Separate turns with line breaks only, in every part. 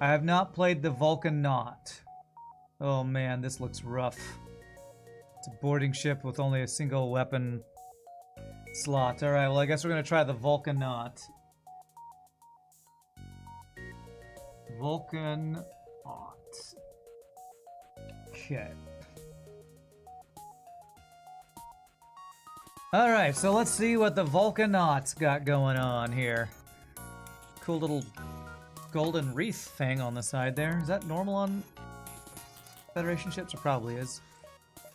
I have not played the Vulcanought. Oh man, this looks rough. It's a boarding ship with only a single weapon slot. Alright, well I guess we're gonna try the Vulcanought. Vulcanought. Okay. Alright, so let's see what the Vulcanought's got going on here. Cool little golden wreath thing on the side there. Is that normal on Federation ships? It probably is.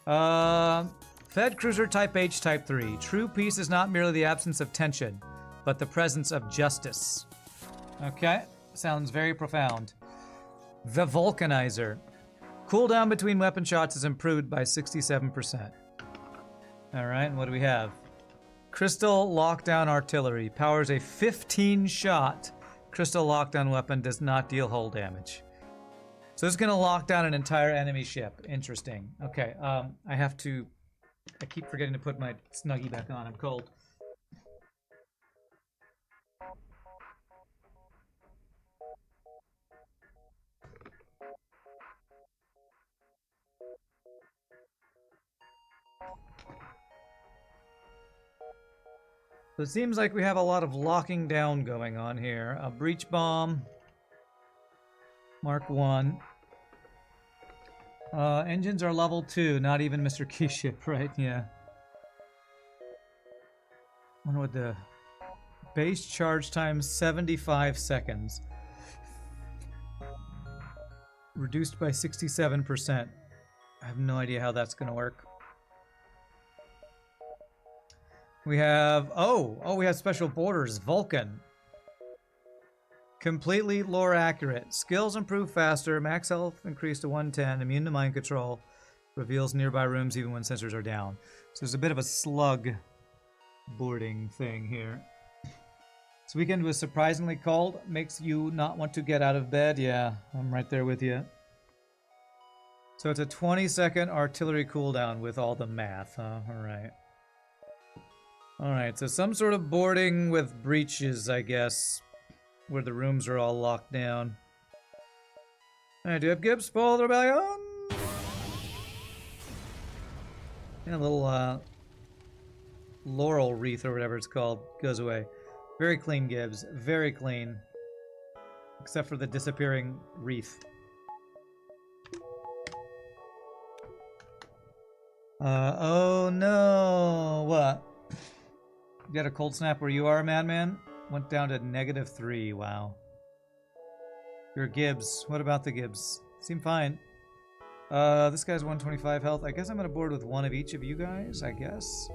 Fed Cruiser Type H Type 3. True peace is not merely the absence of tension, but the presence of justice. Okay, sounds very profound. The Vulcanizer. Cooldown between weapon shots is improved by 67%. Alright, and what do we have? Crystal Lockdown Artillery. Powers a 15-shot crystal lockdown weapon, does not deal hull damage. So it's going to lock down an entire enemy ship. Interesting. Okay, I keep forgetting to put my Snuggie back on. I'm cold. So it seems like we have a lot of locking down going on here. A breach bomb. Mark 1. Engines are level 2, not even Mr. Kheese ship, right? Yeah. I wonder what the base charge time, 75 seconds. Reduced by 67%. I have no idea how that's going to work. We have, we have special borders. Vulcan. Completely lore accurate. Skills improve faster. Max health increased to 110. Immune to mind control. Reveals nearby rooms even when sensors are down. So there's a bit of a slug boarding thing here. This weekend was surprisingly cold. Makes you not want to get out of bed. Yeah, I'm right there with you. So it's a 20-second artillery cooldown with all the math, huh? Alright. Alright, so some sort of boarding with breaches, I guess, where the rooms are all locked down. Alright, do you have Gibbs? Spoil the rebellion! And a little, laurel wreath or whatever it's called goes away. Very clean, Gibbs. Very clean. Except for the disappearing wreath. Oh no! What? You got a cold snap where you are, Madman? Went down to -3, wow. Your Gibbs. What about the Gibbs? Seem fine. This guy's 125 health. I guess I'm gonna board with one of each of you guys, I guess.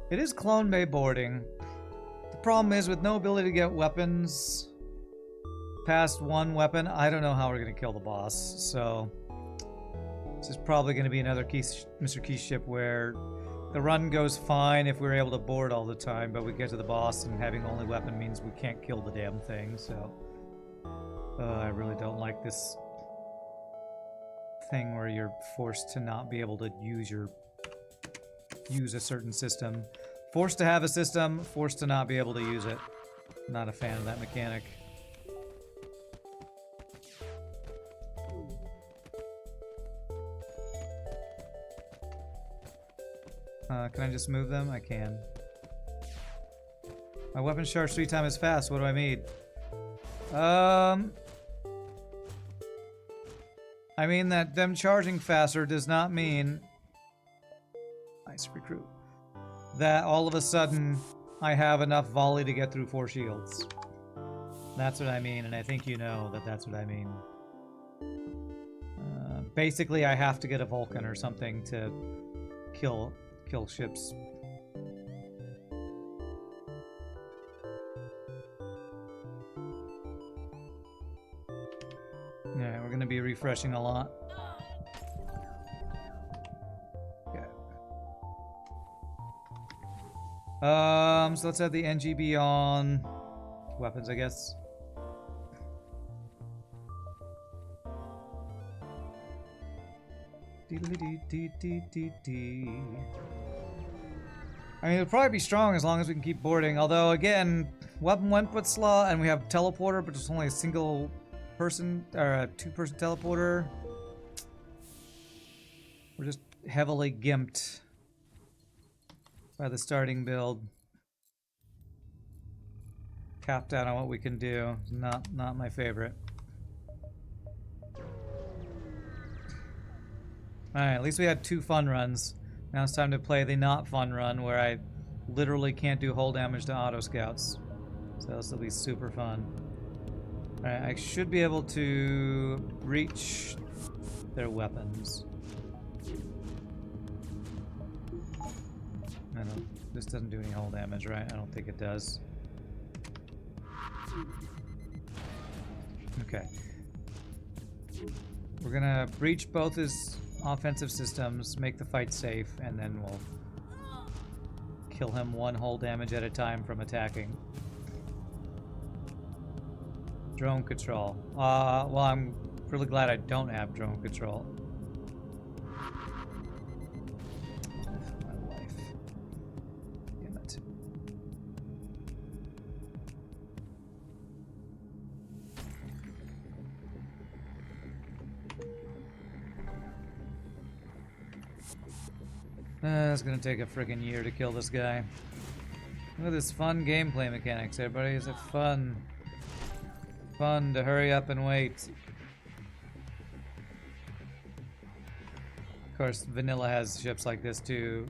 It is clone bay boarding. The problem is, with no ability to get weapons past one weapon, I don't know how we're gonna kill the boss, so this is probably going to be another Mr. Kheese ship where the run goes fine if we're able to board all the time, but we get to the boss and having only weapon means we can't kill the damn thing, so... I really don't like this thing where you're forced to not be able to use a certain system. Forced to have a system, forced to not be able to use it. Not a fan of that mechanic. Can I just move them? I can. My weapon charge 3 times as fast. What do I mean? I mean that them charging faster does not mean... Nice recruit. That all of a sudden I have enough volley to get through 4 shields. That's what I mean, and I think you know that that's what I mean. Basically, I have to get a Vulcan or something to kill ships. Yeah, we're gonna be refreshing a lot. Okay. So let's have the NGB on weapons, I guess. I mean, it'll probably be strong as long as we can keep boarding. Although, again, weapon input slot, and we have teleporter, but it's only a single person, or a two-person teleporter. We're just heavily gimped by the starting build. Capped out on what we can do. Not my favorite. Alright, at least we had 2 fun runs. Now it's time to play the not fun run where I literally can't do hull damage to auto scouts. So this will be super fun. Alright, I should be able to reach their weapons. I don't, this doesn't do any hull damage, right? I don't think it does. Okay. We're gonna breach both his offensive systems, make the fight safe, and then we'll kill him 1 hull damage at a time from attacking. Drone control. Well, I'm really glad I don't have drone control. My life. Damn it. It's gonna take a freaking year to kill this guy. Look at this fun gameplay mechanics, everybody. Is it fun? Fun to hurry up and wait. Of course, vanilla has ships like this too.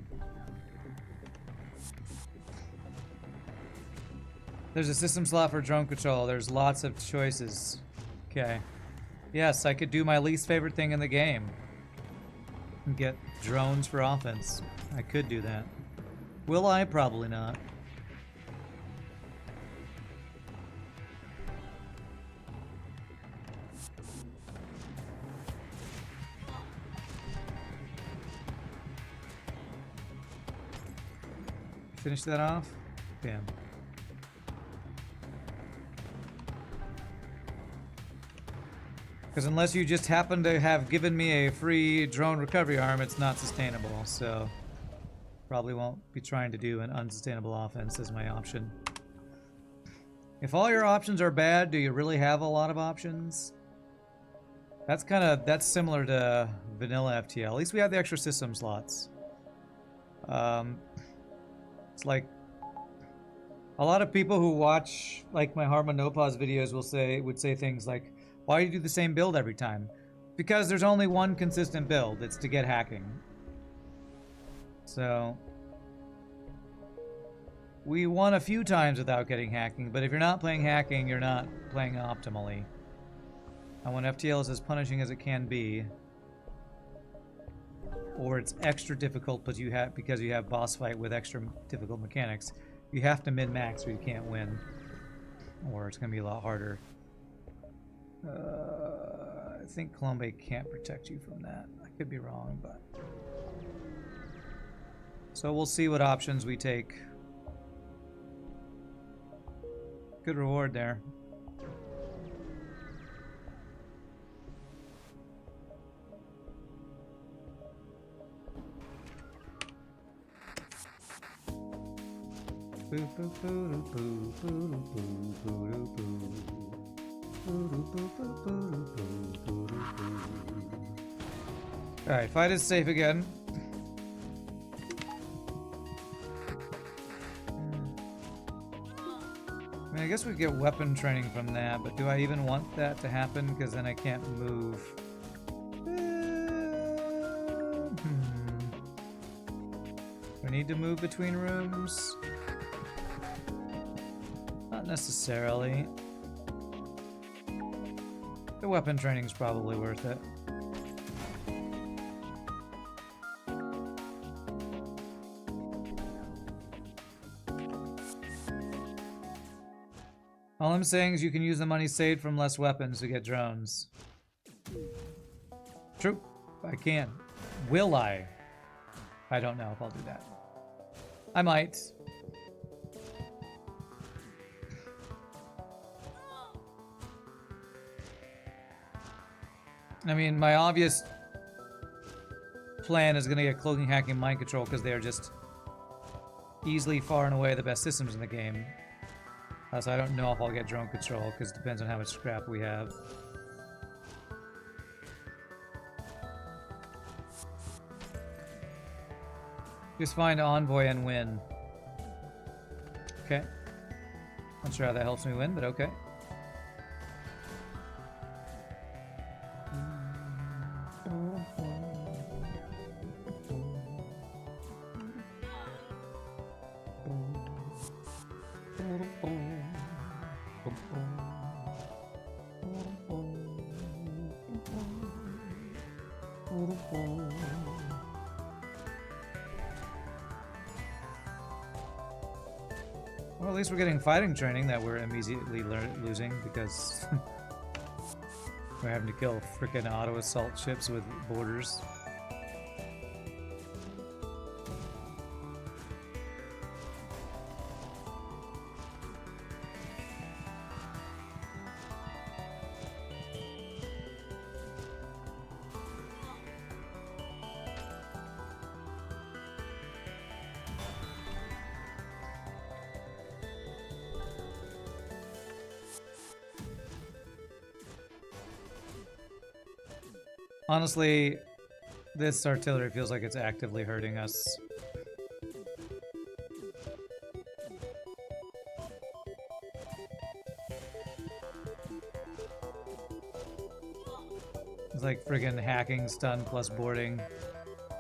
There's a system slot for drone control. There's lots of choices. Okay. Yes, I could do my least favorite thing in the game. Get drones for offense. I could do that. Will I? Probably not. Finish that off? Bam. Because unless you just happen to have given me a free drone recovery arm, it's not sustainable, so probably won't be trying to do an unsustainable offense as my option. If all your options are bad, do you really have a lot of options? That's similar to vanilla FTL. At least we have the extra system slots. It's like a lot of people who watch like my Harma No Pause videos would say things like, why do you do the same build every time? Because there's only one consistent build. It's to get hacking. So we won a few times without getting hacking, but if you're not playing hacking, you're not playing optimally. And when FTL is as punishing as it can be, or it's extra difficult because you have boss fight with extra difficult mechanics, you have to min-max or you can't win. Or it's going to be a lot harder. I think Colombe can't protect you from that. I could be wrong, but... So we'll see what options we take. Good reward there. Alright, fight is safe again. I mean, I guess we get weapon training from that, but do I even want that to happen? Because then I can't move. Do I need to move between rooms? Not necessarily. The weapon training's probably worth it. All I'm saying is you can use the money saved from less weapons to get drones. True, I can. Will I? I don't know if I'll do that. I might. I mean, my obvious plan is going to get cloaking, hacking, mind control because they are just easily far and away the best systems in the game. So I don't know if I'll get drone control, because it depends on how much scrap we have. Just find Envoy and win. Okay. Not sure how that helps me win, but okay. Well, at least we're getting fighting training that we're immediately losing because we're having to kill frickin' auto assault ships with boarders. Honestly, this artillery feels like it's actively hurting us. It's like friggin' hacking, stun plus boarding.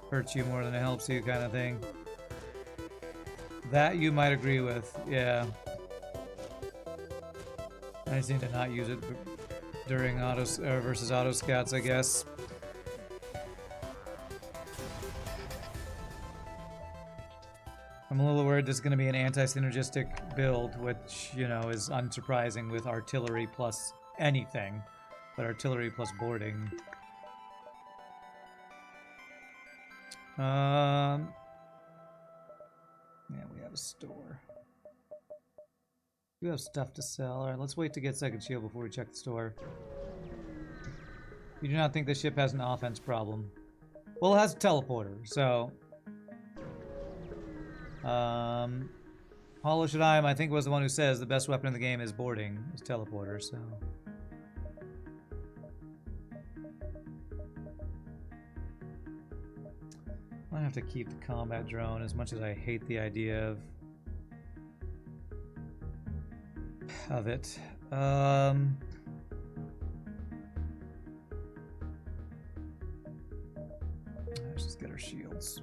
Hurts you more than it helps you kind of thing. That you might agree with, yeah. I just need to not use it during autos versus auto scouts, I guess. I'm a little worried this is going to be an anti-synergistic build, which, you know, is unsurprising with artillery plus anything, but artillery plus boarding. Yeah, we have a store. We have stuff to sell. Alright, let's wait to get second shield before we check the store. You do not think the ship has an offense problem? Well, it has a teleporter, so... Hollow Shadaim, I think, was the one who says the best weapon in the game is boarding, is teleporter, so... I have to keep the combat drone as much as I hate the idea of it. Let's just get our shields.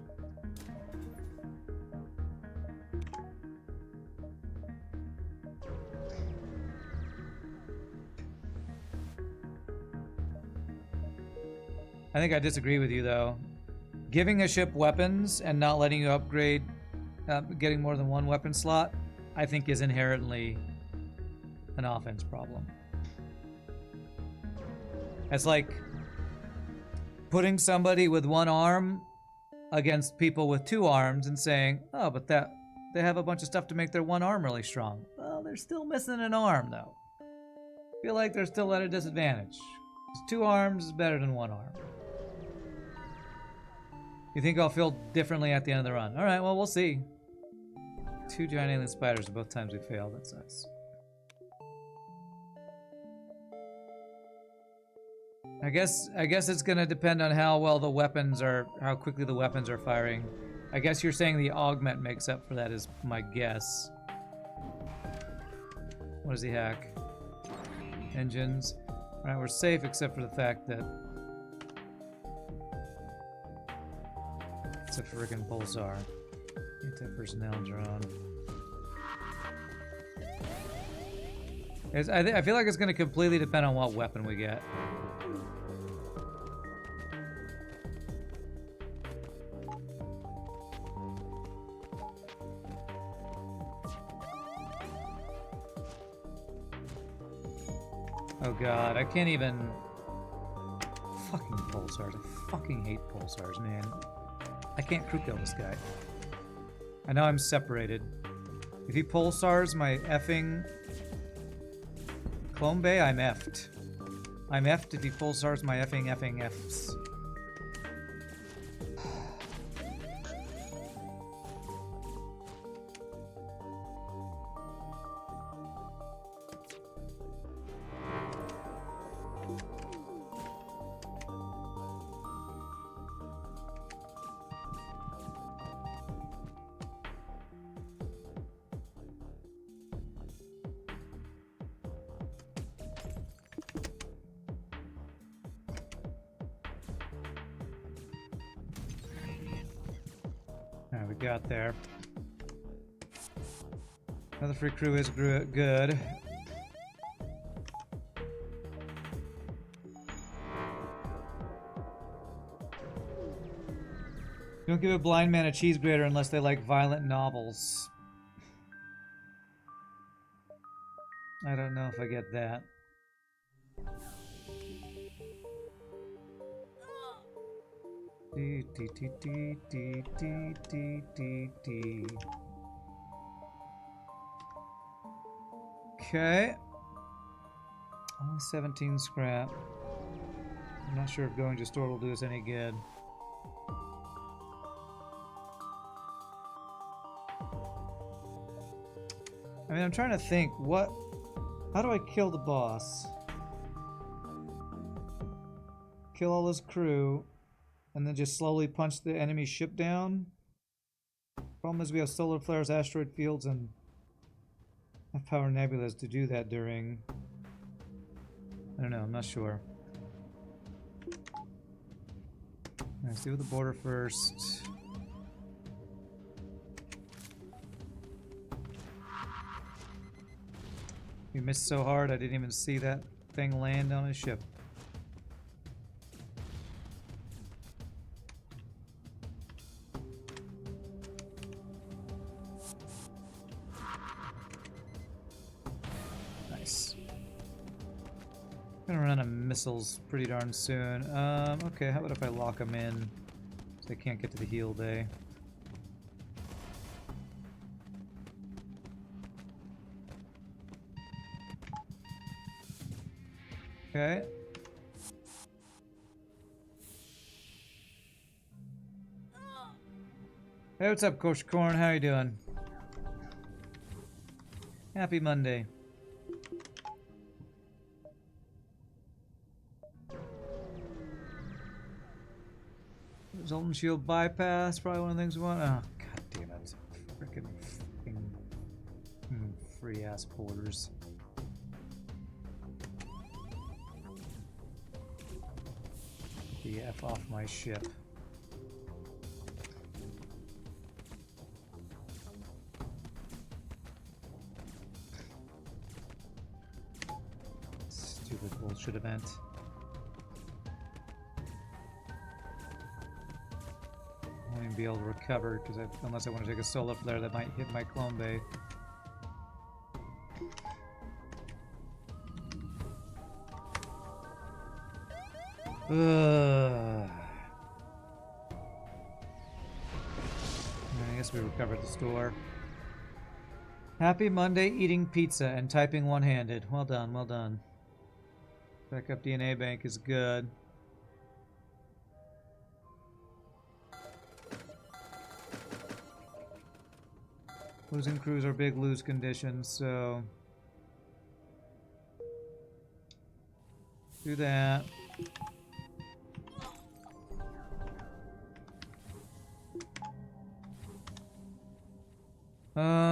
I think I disagree with you, though. Giving a ship weapons and not letting you upgrade, getting more than one weapon slot, I think is inherently an offense problem. It's like putting somebody with one arm against people with two arms and saying, oh, but they have a bunch of stuff to make their one arm really strong. Well, they're still missing an arm, though. I feel like they're still at a disadvantage. 'Cause two arms is better than one arm. You think I'll feel differently at the end of the run? Alright, well, we'll see. 2 giant alien spiders both times we failed. That sucks. I guess it's gonna depend on how well the weapons are, how quickly the weapons are firing. I guess you're saying the augment makes up for that, is my guess. What does he hack? Engines. Alright, we're safe except for the fact that it's a frickin' pulsar. Anti-personnel drone. I feel like it's gonna completely depend on what weapon we get. Oh god, I can't even... Fucking pulsars. I fucking hate pulsars, man. I can't crew kill this guy. I know I'm separated. If he pulsars my effing... Clone Bay, I'm effed. I'm effed if he pulsars my effing Fs. we've got there. Another free crew is good. Don't give a blind man a cheese grater unless they like violent novels. I don't know if I get that. Okay. Only 17 scrap. I'm not sure if going to store will do us any good. I mean, I'm trying to think, how do I kill the boss? Kill all his crew, and then just slowly punch the enemy ship down? Problem is we have solar flares, asteroid fields, and have power nebulas to do that during... I don't know, I'm not sure. Let's deal with the border first. We missed so hard I didn't even see that thing land on his ship. Nice. Gonna run out of missiles pretty darn soon. Okay, how about if I lock them in so they can't get to the heal bay? Okay. Hey, what's up, Coach Corn? How you doing? Happy Monday. Resultant shield bypass, probably one of the things we want. Oh, god damn it. Frickin' free ass porters. The F off my ship. Stupid bullshit event. I won't even be able to recover because unless I want to take a solar flare that might hit my clone bay. I guess we recovered the store. Happy Monday eating pizza and typing one-handed. Well done, well done. Backup DNA bank is good. Losing crews are big lose conditions, so do that.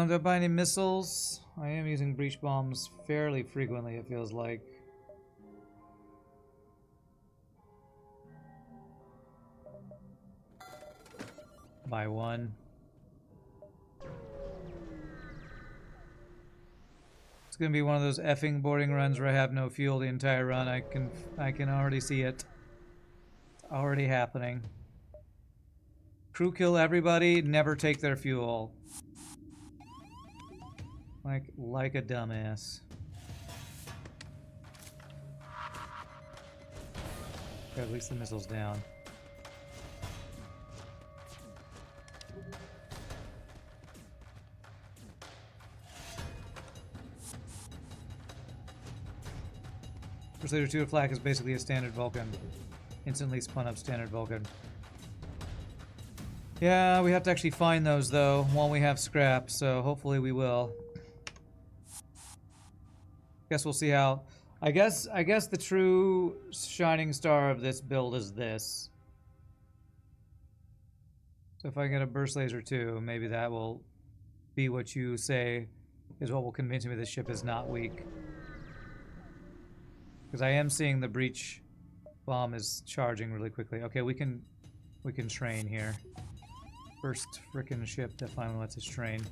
Do I buy any missiles? I am using breach bombs fairly frequently, it feels like. Buy one. It's gonna be one of those effing boarding runs where I have no fuel the entire run. I can already see it. It's already happening. Crew kill everybody, never take their fuel. Like a dumbass. Okay, at least the missile's down. Crusader 2 flak is basically a standard Vulcan. Instantly spun up standard Vulcan. Yeah, we have to actually find those though while we have scrap, so hopefully we will. Guess we'll see how. I guess the true shining star of this build is this. So if I get a burst laser too, maybe that will be what you say is what will convince me this ship is not weak. Because I am seeing the breach bomb is charging really quickly. Okay, we can train here. First frickin' ship that finally lets us train.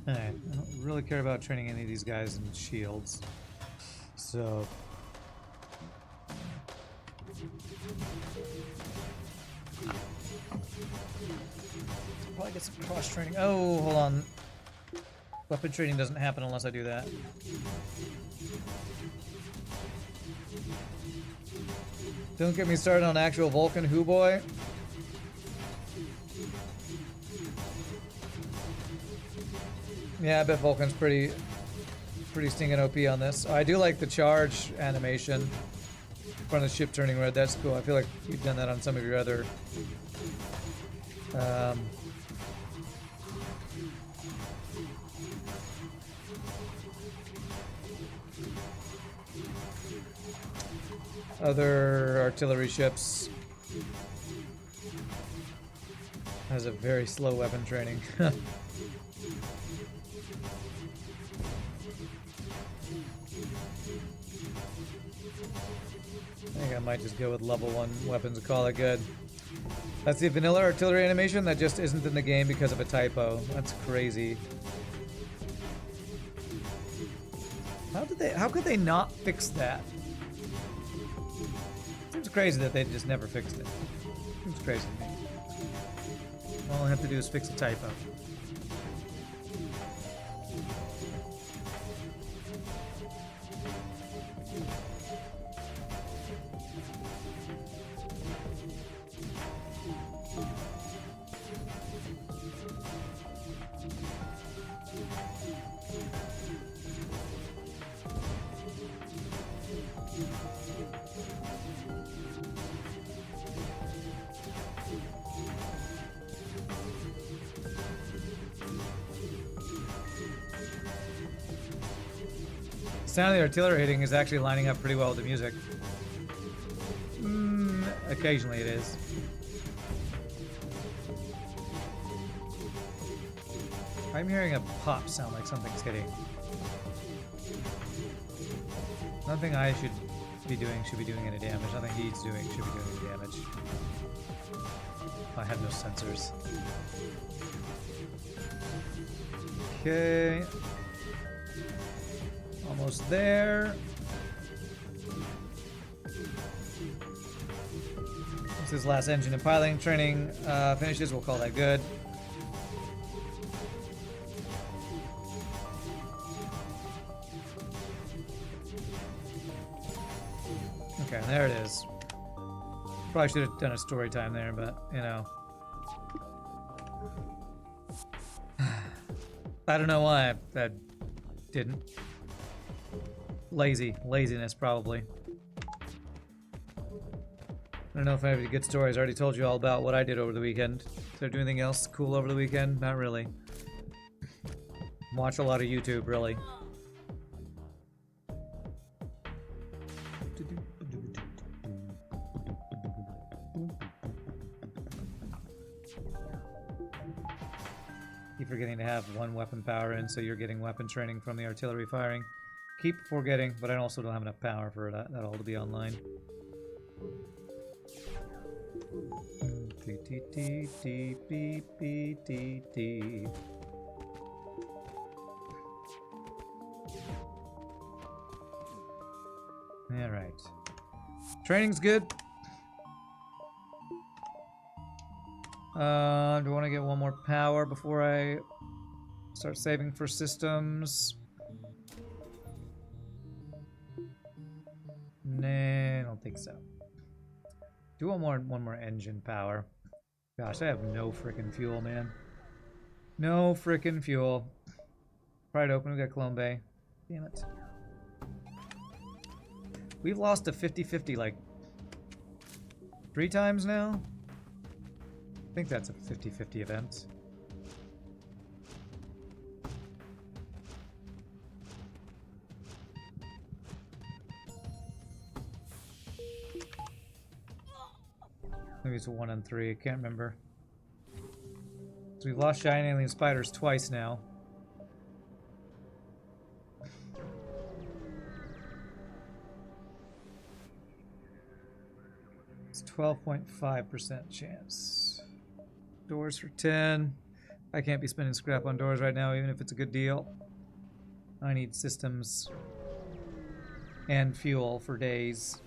Alright, I don't really care about training any of these guys in shields. So... probably get some cross-training. Oh, hold on. Weapon training doesn't happen unless I do that. Don't get me started on actual Vulcan Who Boy. Yeah, I bet Vulcan's pretty stinking OP on this. I do like the charge animation in front of the ship turning red. That's cool. I feel like you've done that on some of your other other artillery ships. Has a very slow weapon training. I think I might just go with level 1 weapons and call it good. That's the vanilla artillery animation that just isn't in the game because of a typo. That's crazy. How could they not fix that? Seems crazy that they just never fixed it. Seems crazy to me. All I have to do is fix a typo. Sound of the artillery hitting is actually lining up pretty well with the music. Occasionally it is. I'm hearing a pop sound like something's hitting. Nothing I should be doing any damage. Nothing he's doing should be doing any damage. I have no sensors. Okay. Almost there. Once this last engine and piloting training finishes, we'll call that good. Okay, there it is. Probably should have done a story time there, but you know. I don't know why that didn't. Laziness, probably. I don't know if I have any good stories. I already told you all about what I did over the weekend. Did I do anything else cool over the weekend? Not really. Watch a lot of YouTube, really. Keep forgetting to have one weapon power in, so you're getting weapon training from the artillery firing. Keep forgetting, but I also don't have enough power for that all to be online. Alright. Training's good. Do I want to get one more power before I start saving for systems? Nah, I don't think so. Do one more engine power. Gosh, I have no frickin' fuel, man. No frickin' fuel. Pried open, we got Clone Bay. Damn it. We've lost a 50-50 like 3 times now? I think that's a 50-50 event. Maybe it's a 1 and 3, I can't remember. So we've lost giant alien spiders twice now. It's 12.5% chance. Doors for 10. I can't be spending scrap on doors right now, even if it's a good deal. I need systems and fuel for days.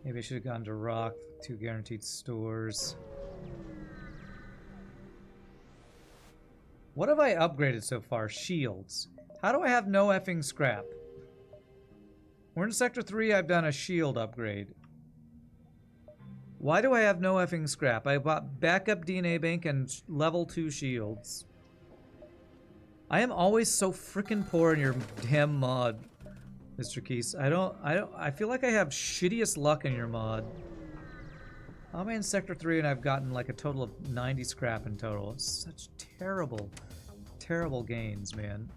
Maybe I should have gone to rock. 2 guaranteed stores. What have I upgraded so far? Shields. How do I have no effing scrap? We're in Sector 3, I've done a shield upgrade. Why do I have no effing scrap? I bought backup DNA bank and level 2 shields. I am always so freaking poor in your damn mod, Mr. Kheese. I feel like I have shittiest luck in your mod. I'm in Sector 3 and I've gotten like a total of 90 scrap in total. It's such terrible, terrible gains, man.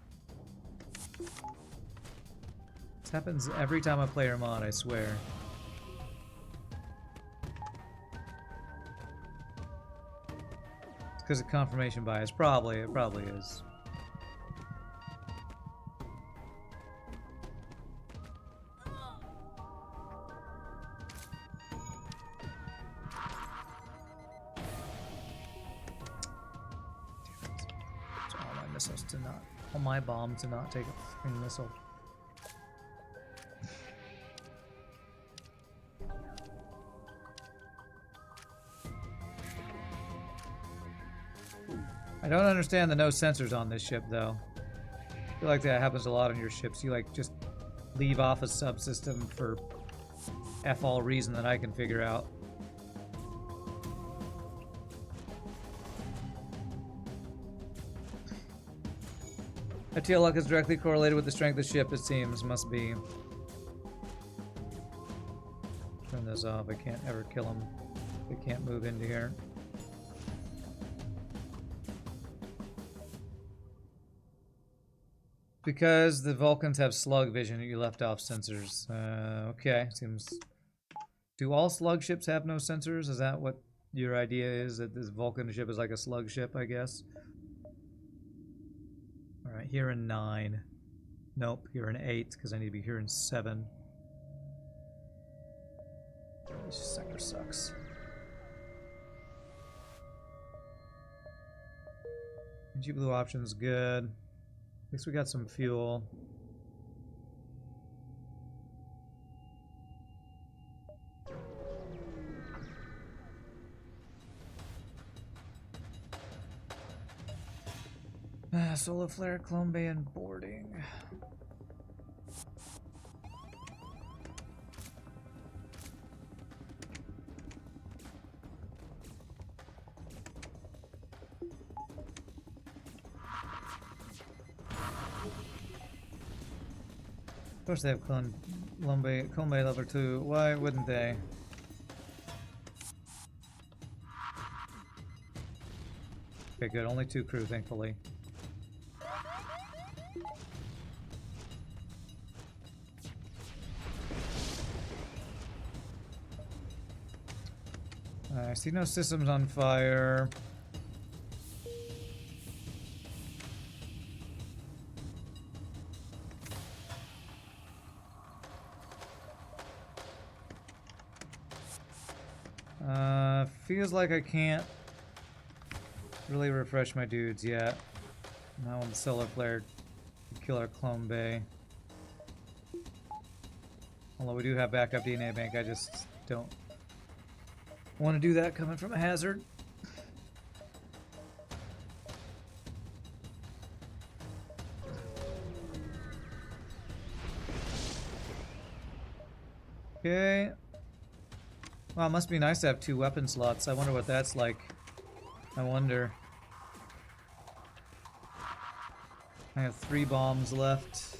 This happens every time I play your mod, I swear. It's because of confirmation bias. Probably, it probably is. To not, all my bomb to not take a freaking missile. I don't understand the no sensors on this ship though. I feel like that happens a lot on your ships. You like just leave off a subsystem for F all reason that I can figure out. FTL luck is directly correlated with the strength of the ship, it seems. Must be. Turn this off. I can't ever kill them. They can't move into here. Because the Vulcans have slug vision, you left off sensors. Okay, seems... Do all slug ships have no sensors? Is that what your idea is? That this Vulcan ship is like a slug ship, I guess? Alright, here in 9. Nope, here in 8, because I need to be here in 7. This sector sucks. NG blue option's good. At least we got some fuel. Solar flare, clone bay, and boarding. Of course they have clone bay level 2. Why wouldn't they? Okay, good. Only 2 crew, thankfully. I see no systems on fire. Feels like I can't really refresh my dudes yet. Now on the solar flare to kill our clone bay. Although we do have backup DNA bank, I just don't want to do that coming from a hazard. Okay. Wow, it must be nice to have 2 weapon slots. I wonder what that's like. I wonder. I have 3 bombs left.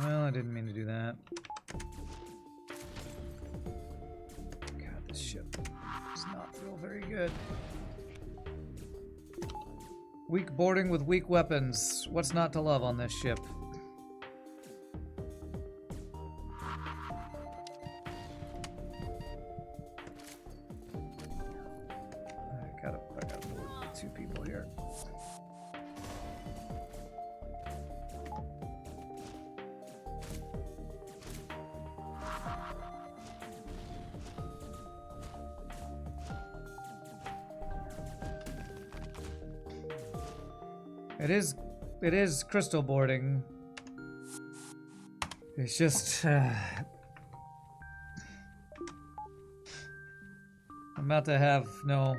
Well, I didn't mean to do that. God, this ship. Does not feel very good. Weak boarding with weak weapons. What's not to love on this ship? I gotta board 2 people here. It is crystal boarding. It's just I'm about to have no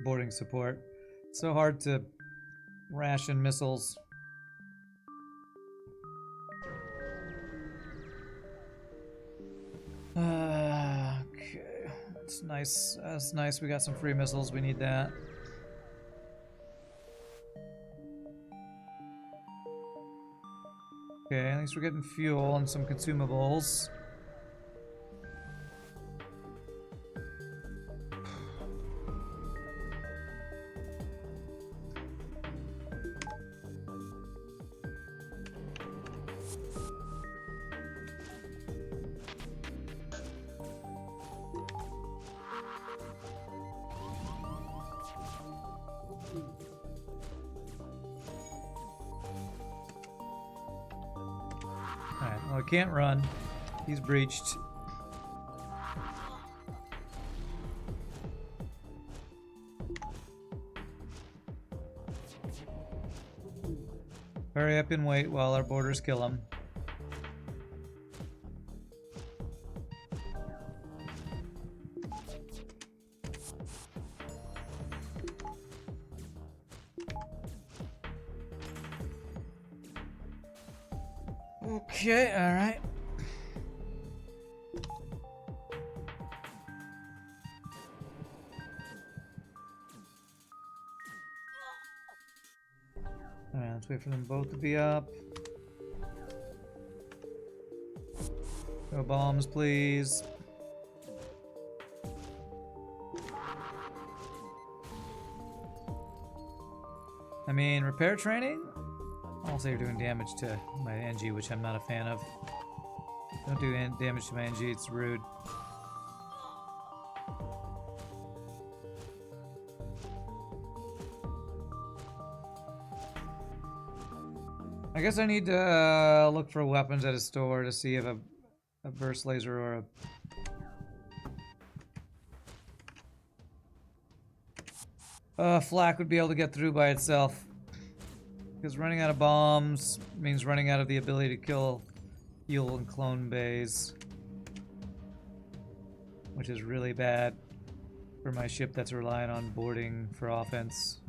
boarding support. It's so hard to ration missiles. Okay, that's nice. That's nice. We got some free missiles. We need that. Okay, at least we're getting fuel and some consumables. Alright, well, I can't run. He's breached. Hurry up and wait while our boarders kill him. Okay, alright. Alright, let's wait for them both to be up. No bombs, please. I mean, repair training? Also, you're doing damage to my NG, which I'm not a fan of. Don't do damage to my NG, it's rude. I guess I need to look for weapons at a store to see if a burst laser or a flak would be able to get through by itself. Because running out of bombs means running out of the ability to kill heal and clone bays, which is really bad for my ship that's relying on boarding for offense.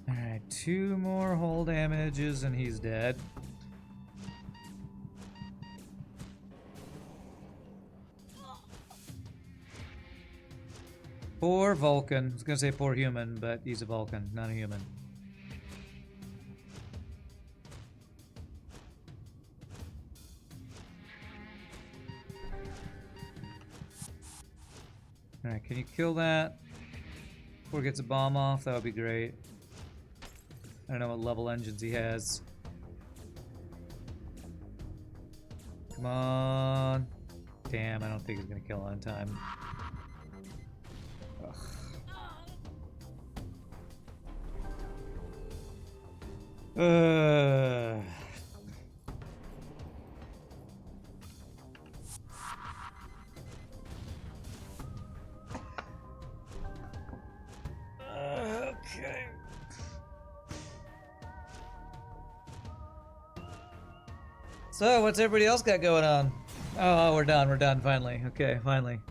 Alright, 2 more hull damages and he's dead. Poor Vulcan. I was gonna say poor human, but he's a Vulcan, not a human. Alright, can you kill that before it gets a bomb off? That would be great. I don't know what level engines he has. Come on. Damn, I don't think he's gonna kill on time. Ugh. Okay. So, what's everybody else got going on? Oh, we're done, finally. Okay, finally.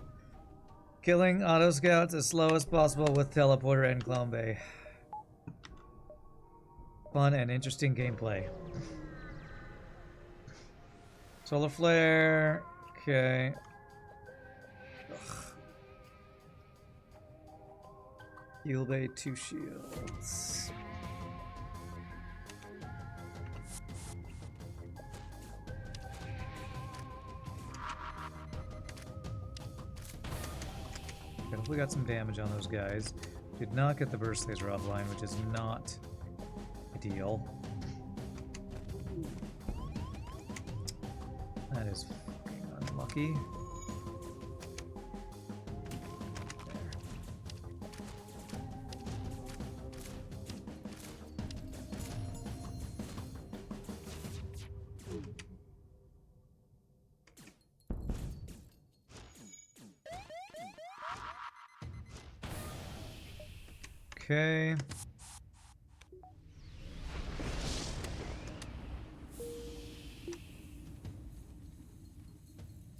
Killing auto scouts as slow as possible with teleporter and clone bay. Fun and interesting gameplay. Solar flare. Okay. Ugh. Heal Bay, 2 shields. Okay, hopefully got some damage on those guys. Did not get the burst laser offline, which is not ideal. That is fucking unlucky. Okay.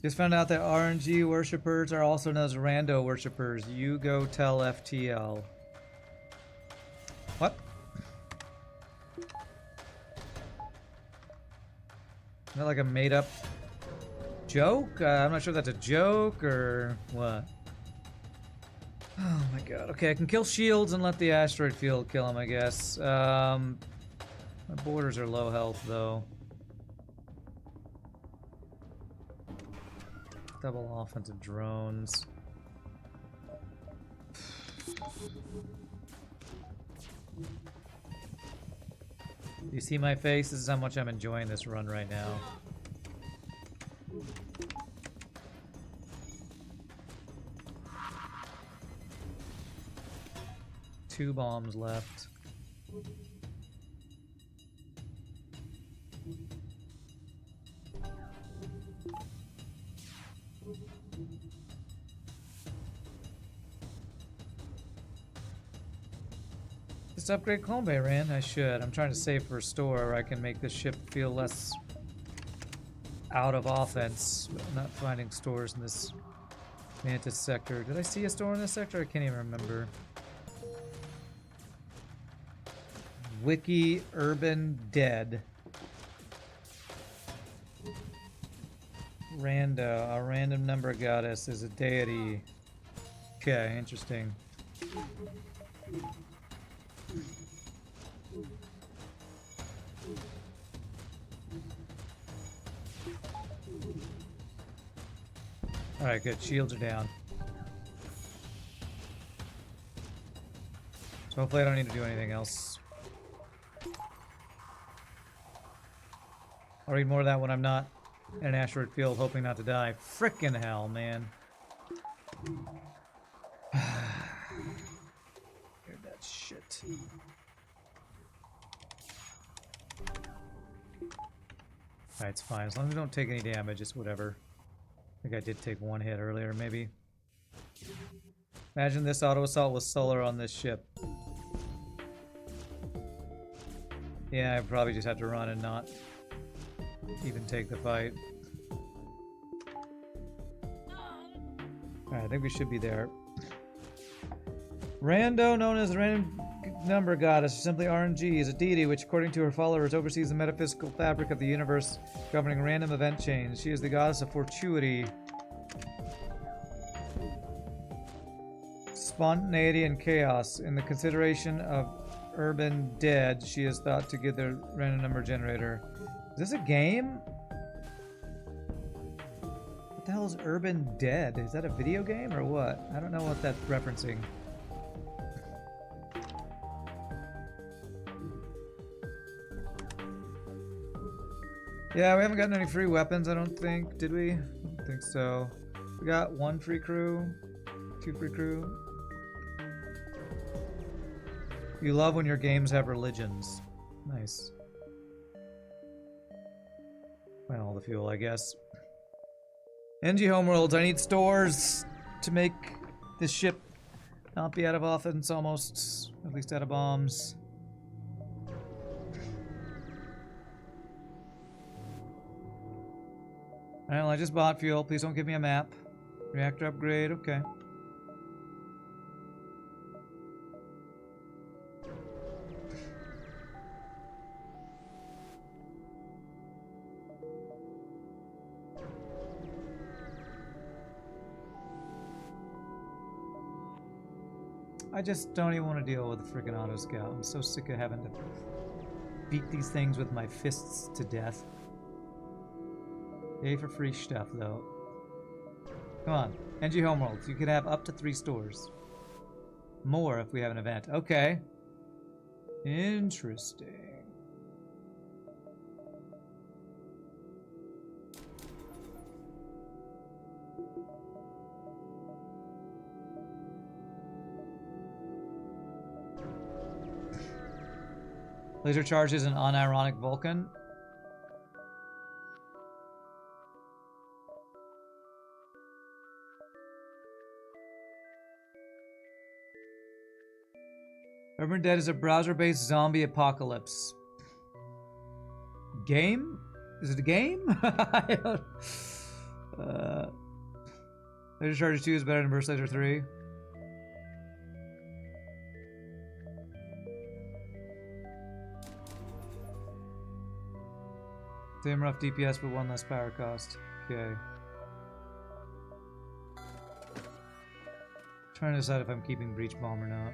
Just found out that RNG worshippers are also known as rando worshippers. You go tell FTL. What? Is that like a made up joke? I'm not sure if that's a joke or what. Oh my god. Okay, I can kill shields and let the asteroid field kill him, I guess. My borders are low health, though. Double offensive drones. You see my face? This is how much I'm enjoying this run right now. Two bombs left. Just upgrade Clone Bay, Rand. I should. I'm trying to save for a store where I can make this ship feel less out of offense. I'm not finding stores in this Mantis sector. Did I see a store in this sector? I can't even remember. Wiki Urban Dead. Rando. A random number goddess is a deity. Okay, interesting. Alright, good. Shields are down. So hopefully I don't need to do anything else. I'll read more of that when I'm not in an asteroid field, hoping not to die. Frickin' hell, man. Heard that shit. Alright, it's fine. As long as we don't take any damage, it's whatever. I think I did take one hit earlier, maybe. Imagine this auto assault with solar on this ship. Yeah, I probably just have to run and not even take the fight. Alright, I think we should be there. Rando, known as the random number goddess, or simply RNG, is a deity which, according to her followers, oversees the metaphysical fabric of the universe, governing random event change. She is the goddess of fortuity, spontaneity, and chaos. In the consideration of Urban Dead, she is thought to give the random number generator. Is this a game? What the hell is Urban Dead? Is that a video game or what? I don't know what that's referencing. Yeah, we haven't gotten any free weapons, I don't think. Did we? I don't think so. We got 1 free crew, 2 free crew. You love when your games have religions. Nice. Well, all the fuel, I guess. NG Homeworlds, I need stores to make this ship not be out of offense almost. At least out of bombs. Alright, well, I just bought fuel. Please don't give me a map. Reactor upgrade, okay. I just don't even want to deal with the freaking auto scout. I'm so sick of having to beat these things with my fists to death. Yay for free stuff, though. Come on, NG Homeworlds. You can have up to 3 stores. More if we have an event. Okay. Interesting. Laser charge is an unironic Vulcan. Urban Dead is a browser-based zombie apocalypse. Game? Is it a game? Laser Charge 2 is better than Burst Laser 3. Same rough DPS, but 1 less power cost. Okay. Trying to decide if I'm keeping Breach Bomb or not.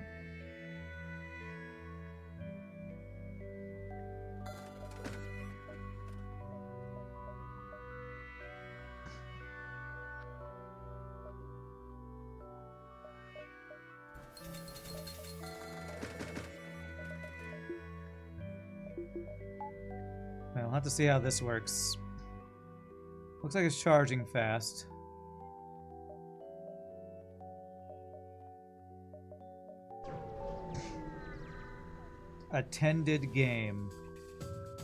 I'll have to see how this works. Looks like it's charging fast. Attended game.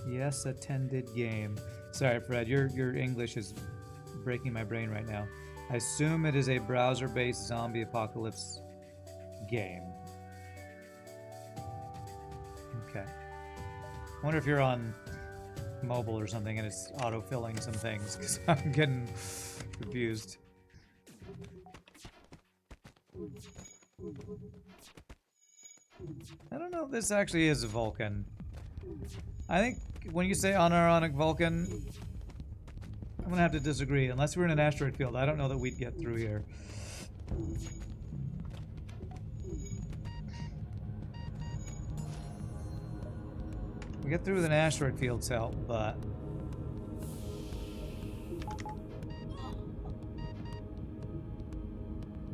Yes, attended game. Sorry, Fred, your English is breaking my brain right now. I assume it is a browser-based zombie apocalypse game. Okay. I wonder if you're on mobile or something and it's auto-filling some things, because I'm getting confused. I don't know if this actually is a Vulcan. I think when you say unironic Vulcan, I'm gonna have to disagree. Unless we're in an asteroid field, I don't know that we'd get through here. We get through with an asteroid field's help, but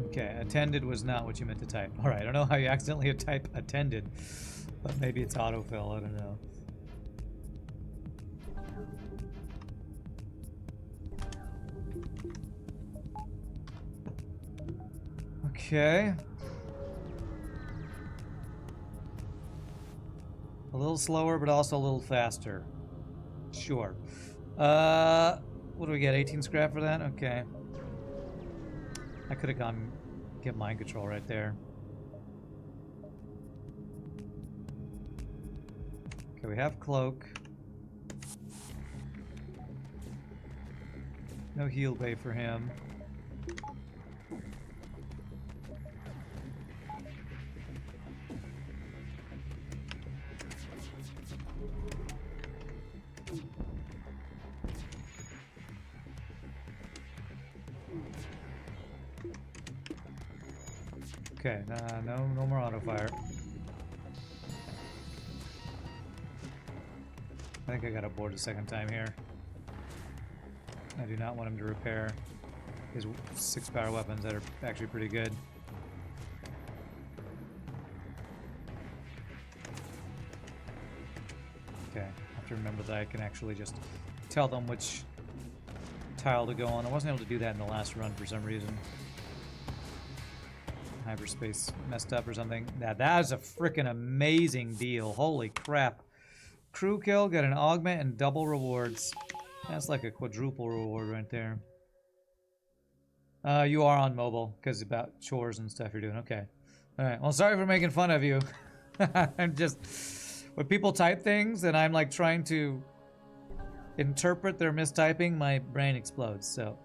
okay, attended was not what you meant to type. Alright, I don't know how you accidentally type attended, but maybe it's autofill, I don't know. Okay. A little slower, but also a little faster. Sure. What do we get? 18 scrap for that? Okay. I could have gone get mind control right there. Okay, we have cloak. No heal bay for him. Okay, no more auto fire. I think I got aboard a second time here. I do not want him to repair his 6 power weapons that are actually pretty good. Okay, I have to remember that I can actually just tell them which tile to go on. I wasn't able to do that in the last run for some reason. Hyperspace messed up or something. Now that is a freaking amazing deal. Holy crap. Crew kill, got an augment and double rewards. That's like a quadruple reward right there. You are on mobile because about chores and stuff you're doing. Okay. Alright. Well, sorry for making fun of you. I'm just... When people type things and I'm like trying to interpret their mistyping, my brain explodes, so...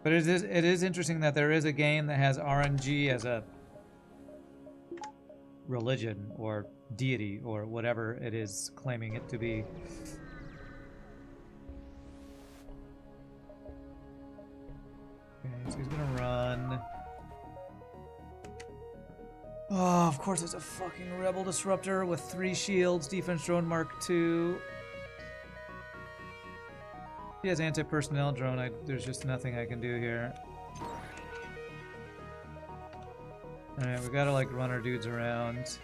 But it is interesting that there is a game that has RNG as a religion or deity or whatever it is claiming it to be. So he's gonna run. Oh, of course it's a fucking Rebel Disruptor with 3 shields, Defense Drone Mark II. He has anti-personnel drone. There's just nothing I can do here. Alright, we gotta like run our dudes around.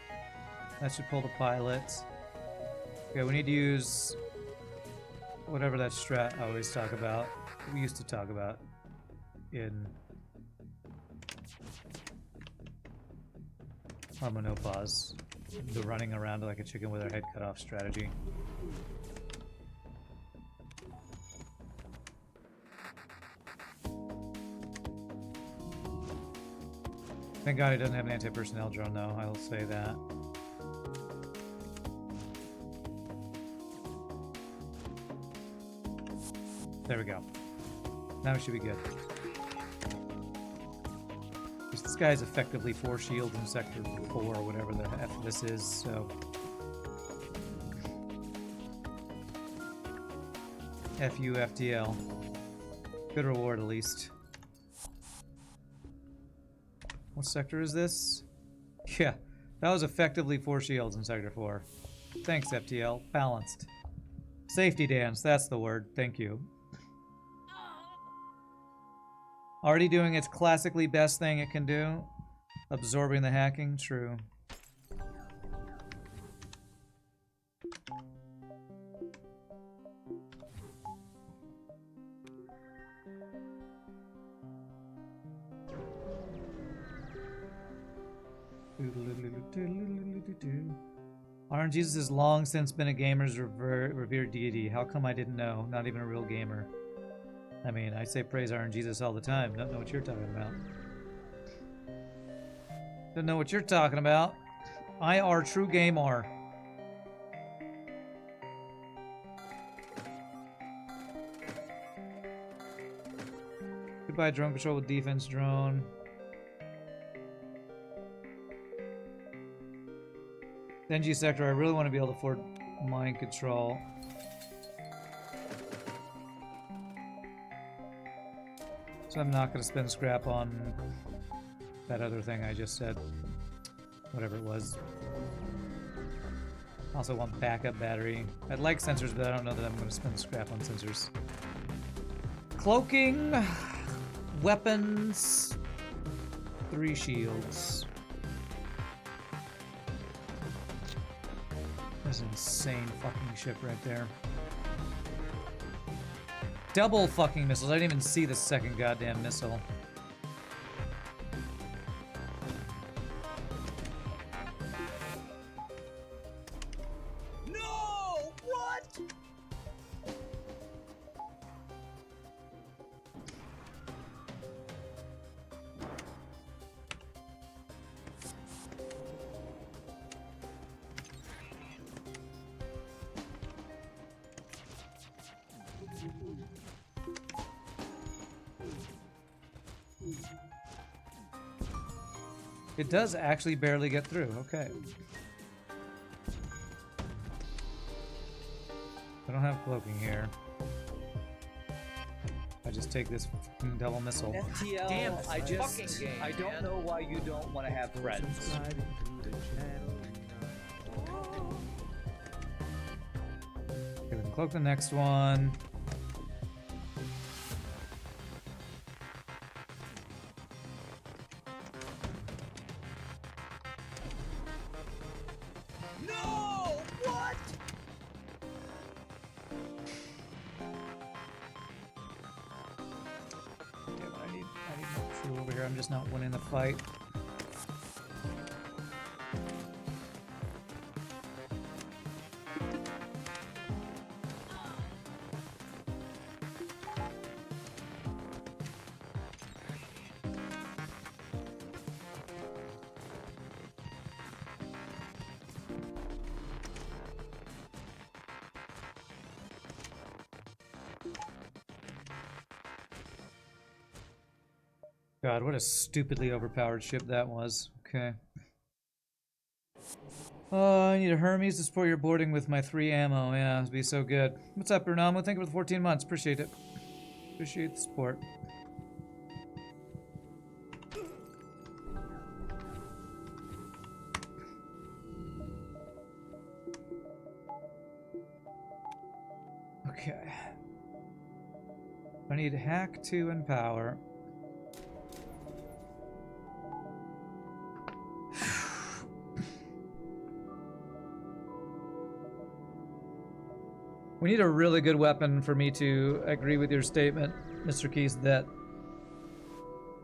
That should pull the pilot. Okay, we need to use whatever that strat I always talk about. We used to talk about in Monopause. The running around like a chicken with our head cut off strategy. Thank God he doesn't have an anti-personnel drone though, I will say that. There we go. Now it should be good. This guy is effectively 4 shields in Sector 4, or whatever the F this is, so... FU FTL. Good reward, at least. What sector is this? Yeah, that was effectively 4 shields in Sector 4. Thanks, FTL. Balanced. Safety dance, that's the word. Thank you. Already doing its classically best thing it can do. Absorbing the hacking, true. RNGesus has long since been a gamer's revered deity. How come I didn't know? Not even a real gamer. I mean, I say praise RNGesus all the time. Don't know what you're talking about. Don't know what you're talking about. I are true gamer. Goodbye drone control with defense drone. NG sector, I really want to be able to afford mind control. So I'm not going to spend scrap on that other thing I just said. Whatever it was. Also want backup battery. I'd like sensors, but I don't know that I'm going to spend scrap on sensors. Cloaking. Weapons. 3 shields. That's an insane fucking ship right there. Double fucking missiles. I didn't even see the second goddamn missile.
No! What?
It does actually barely get through. Okay. I don't have cloaking here. I just take this fucking double missile.
FTL,
Damn
I don't know why you don't want to have friends.
Okay, we can cloak the next one.
No! What?
Damn it, I need more crew over here. I'm just not winning the fight. God, what a stupidly overpowered ship that was. Okay. I need a Hermes to support your boarding with my 3 ammo. Yeah, it'd be so good. What's up, Bernamo? Thank you for the 14 months. Appreciate it. Appreciate the support. Okay. I need hack 2 and power. We need a really good weapon for me to agree with your statement, Mr. Kheese, that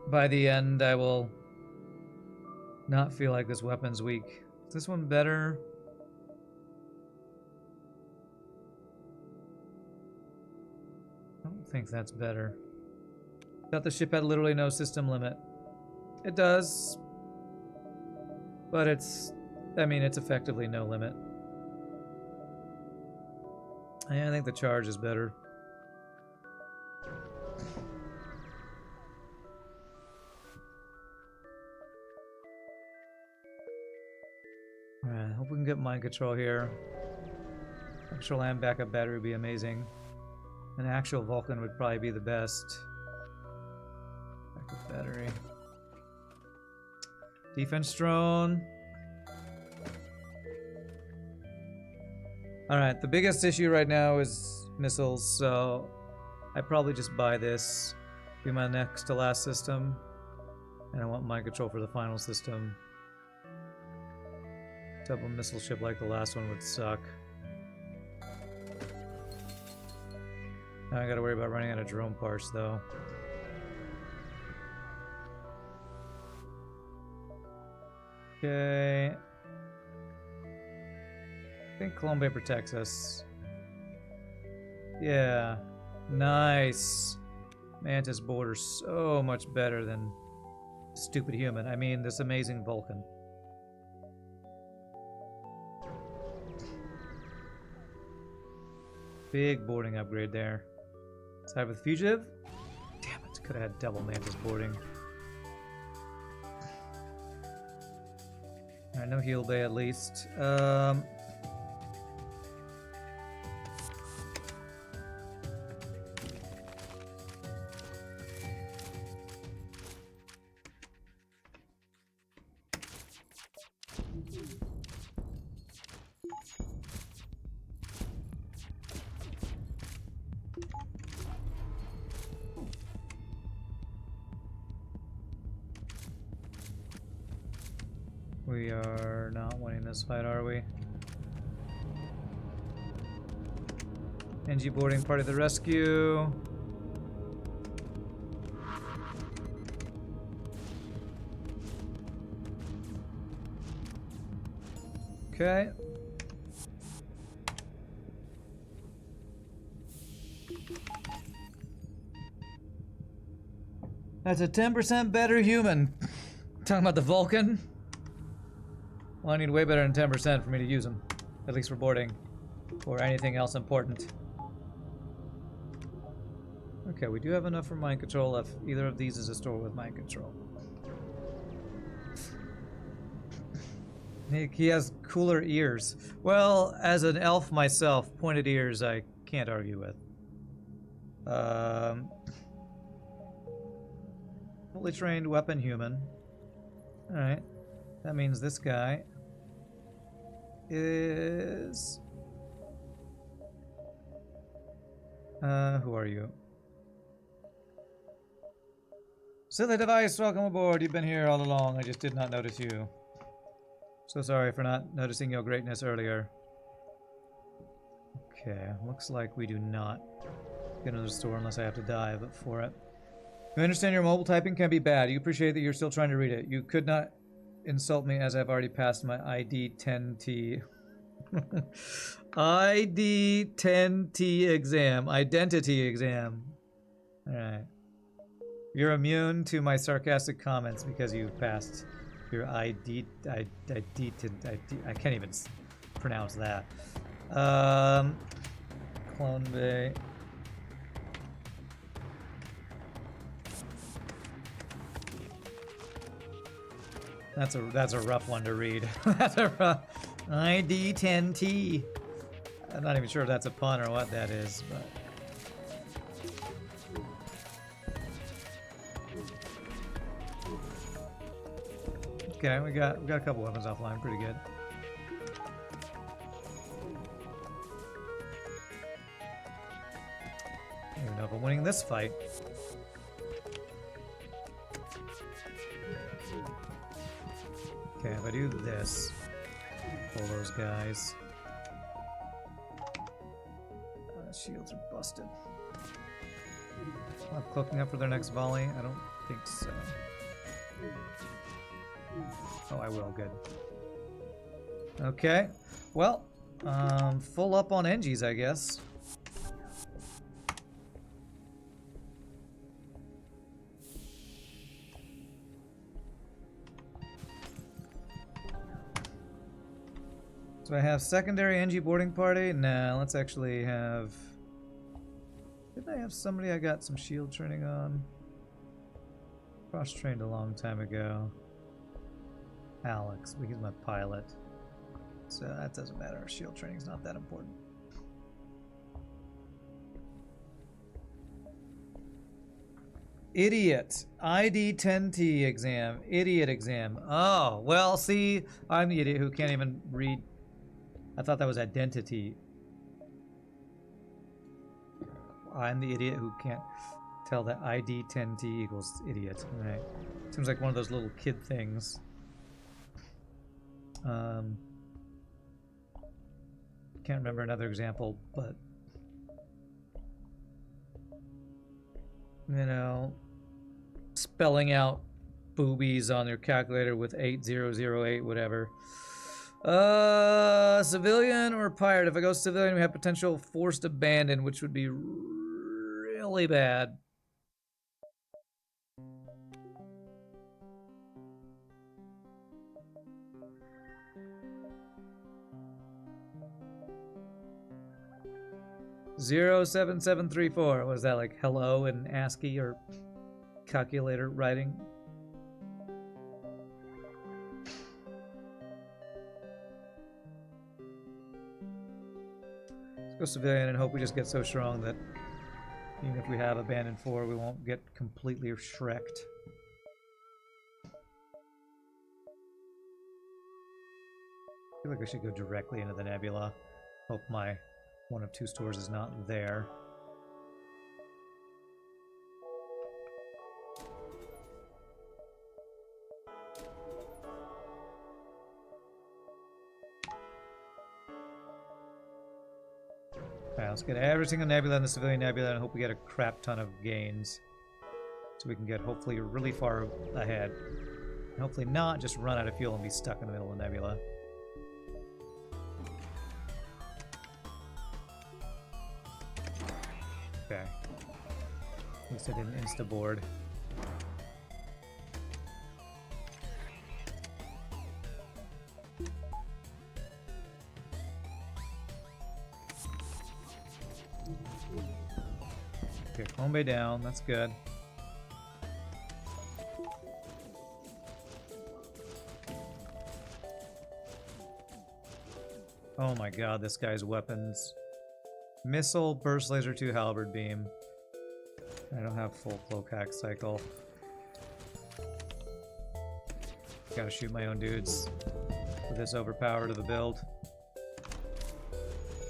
by the end I will not feel like this weapon's weak. Is this one better? I don't think that's better. Thought the ship had literally no system limit. It does. But it's, I mean, it's effectively no limit. I think the charge is better. Alright, hope we can get mind control here. Control and backup battery would be amazing. An actual Vulcan would probably be the best. Backup battery. Defense drone. Alright, the biggest issue right now is missiles, so I probably just buy this. Be my next to last system. And I want mind control for the final system. Double missile ship like the last one would suck. Now I gotta worry about running out of drone parts though. Okay. I think Clone Bay protects us. Yeah. Nice. Mantis border so much better than stupid human. I mean, this amazing Vulcan. Big boarding upgrade there. Side with fugitive. Damn it, could have had double Mantis boarding. Alright, no heal bay at least. We are not winning this fight, are we? NG boarding party of the rescue. Okay. That's a 10% better human. Talking about the Vulcan. Well, I need way better than 10% for me to use them. At least for boarding. Or anything else important. Okay, we do have enough for mind control if either of these is a store with mind control. He has cooler ears. Well, as an elf myself, pointed ears I can't argue with. Fully trained weapon human. Alright. That means this guy is... who are you? Silly device, welcome aboard. You've been here all along. I just did not notice you. So sorry for not noticing your greatness earlier. Okay, looks like we do not get into the store unless I have to dive for it. I understand your mobile typing can be bad. You appreciate that you're still trying to read it. You could not insult me as I've already passed my ID 10T. ID 10T exam. Identity exam. Alright. You're immune to my sarcastic comments because you've passed your ID. I can't even pronounce that. Clone Bay. That's a rough one to read. That's a rough ID 10T. I'm not even sure if that's a pun or what that is, but okay, we got a couple weapons offline, pretty good. don't even know if I'm winning this fight. Okay, if I do this, pull those guys. Shields are busted. I'm cloaking up for their next volley. I don't think so. Oh, I will. Good. Okay. Well, full up on Engies, I guess. So I have secondary NG boarding party. Nah, let's actually have... Didn't I have somebody I got some shield training on? Cross-trained a long time ago. Alex, he's my pilot. So that doesn't matter. Shield training's not that important. Idiot. ID 10T exam. Idiot exam. Oh, well, see, I'm the idiot who can't even read. I thought that was identity. I'm the idiot who can't tell that ID 10T equals idiot. Right. Seems like one of those little kid things. Can't remember another example, but you know, spelling out boobies on your calculator with 8008 whatever. Civilian or pirate? If I go civilian, we have potential forced abandon, which would be really bad. Zero 7734. Was that like hello in ASCII or calculator writing? Let's go civilian and hope we just get so strong that even if we have abandoned 4, we won't get completely shreked. I feel like I should go directly into the nebula. Hope my one of 2 stores is not there. Okay, let's get every single nebula in the civilian nebula and hope we get a crap ton of gains. So we can get hopefully really far ahead. And hopefully not just run out of fuel and be stuck in the middle of the nebula. Okay. At least I didn't insta-board. Okay, Combe down. That's good. Oh my god, this guy's weapons. Missile, burst laser 2, halberd beam. I don't have full cloak hack cycle. Gotta shoot my own dudes with this overpowered of a build.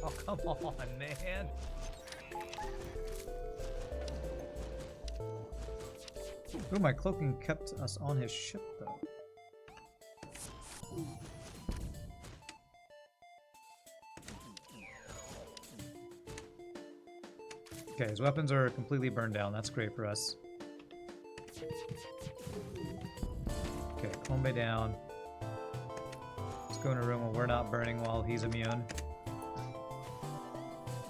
Oh, come on, man. Ooh, my cloaking kept us on his ship, though. Okay, his weapons are completely burned down. That's great for us. Okay, Combe down. Let's go in a room where we're not burning while he's immune.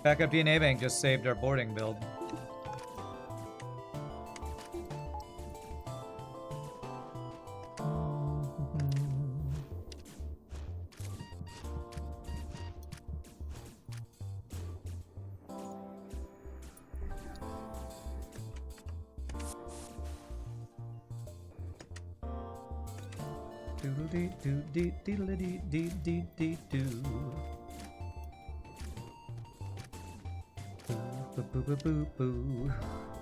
Backup DNA bank just saved our boarding build.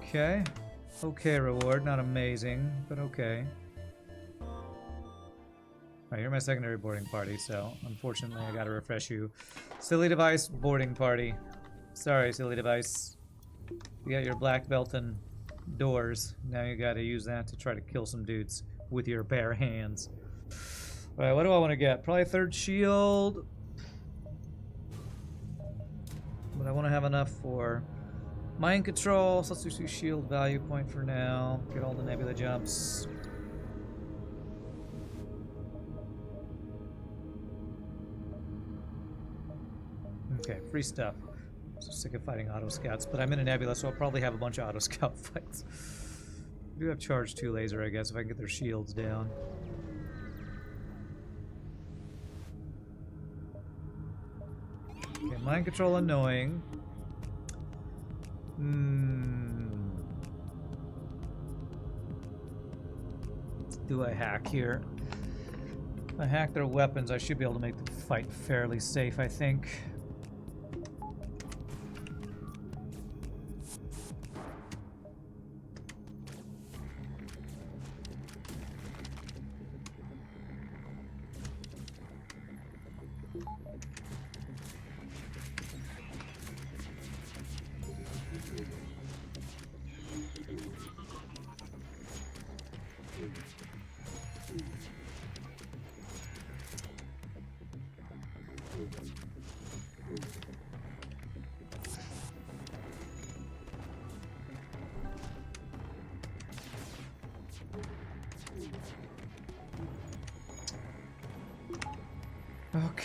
Okay. Okay, reward. Not amazing, but okay. Alright, you're my secondary boarding party, so unfortunately I gotta refresh you. Silly device, boarding party. Sorry, silly device. You got your black belt and doors. Now you gotta use that to try to kill some dudes with your bare hands. Alright, what do I want to get? Probably third shield. But I want to have enough for mind control, so let's do shield value point for now. Get all the nebula jumps. Okay, free stuff. So sick of fighting auto scouts, but I'm in a nebula, so I'll probably have a bunch of auto scout fights. I do have charge 2 laser, I guess, if I can get their shields down. Okay, mind control annoying. Do I hack here? If I hack their weapons, I should be able to make the fight fairly safe, I think.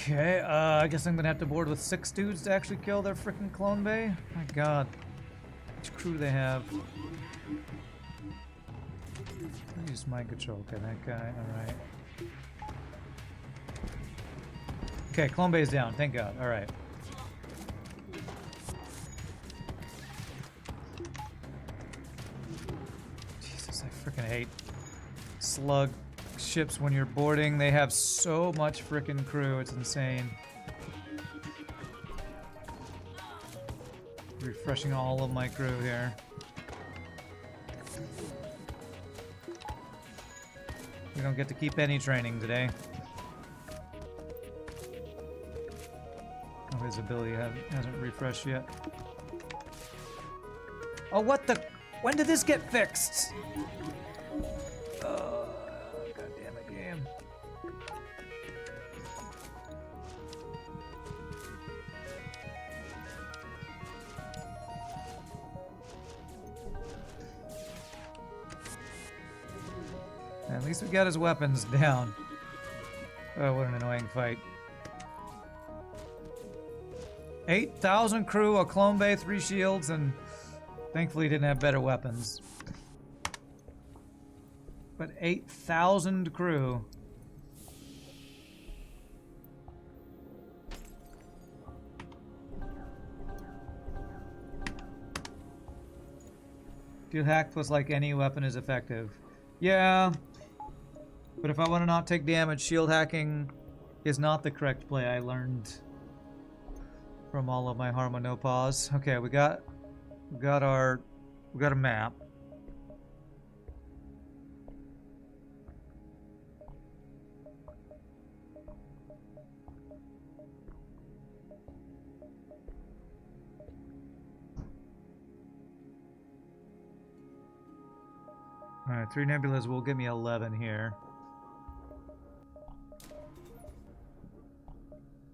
Okay, I guess I'm gonna have to board with 6 dudes to actually kill their frickin' clone bay. My god. Which crew they have? Use mind control. Okay, that guy, alright. Okay, clone bay is down, thank god, alright. Jesus, I frickin' hate slug ships when you're boarding. They have so much frickin' crew, it's insane. Refreshing all of my crew here. We don't get to keep any training today. Oh, his ability hasn't refreshed yet. Oh, what the? When did this get fixed? At least we got his weapons down. Oh, what an annoying fight. 8,000 crew, a clone bay, 3 shields, and thankfully didn't have better weapons. But 8,000 crew. Field hack was like any weapon is effective. Yeah. But if I want to not take damage, shield hacking is not the correct play. I learned from all of my Harma no pause. Okay, we got a map. All right, 3 nebulas will give me 11 here.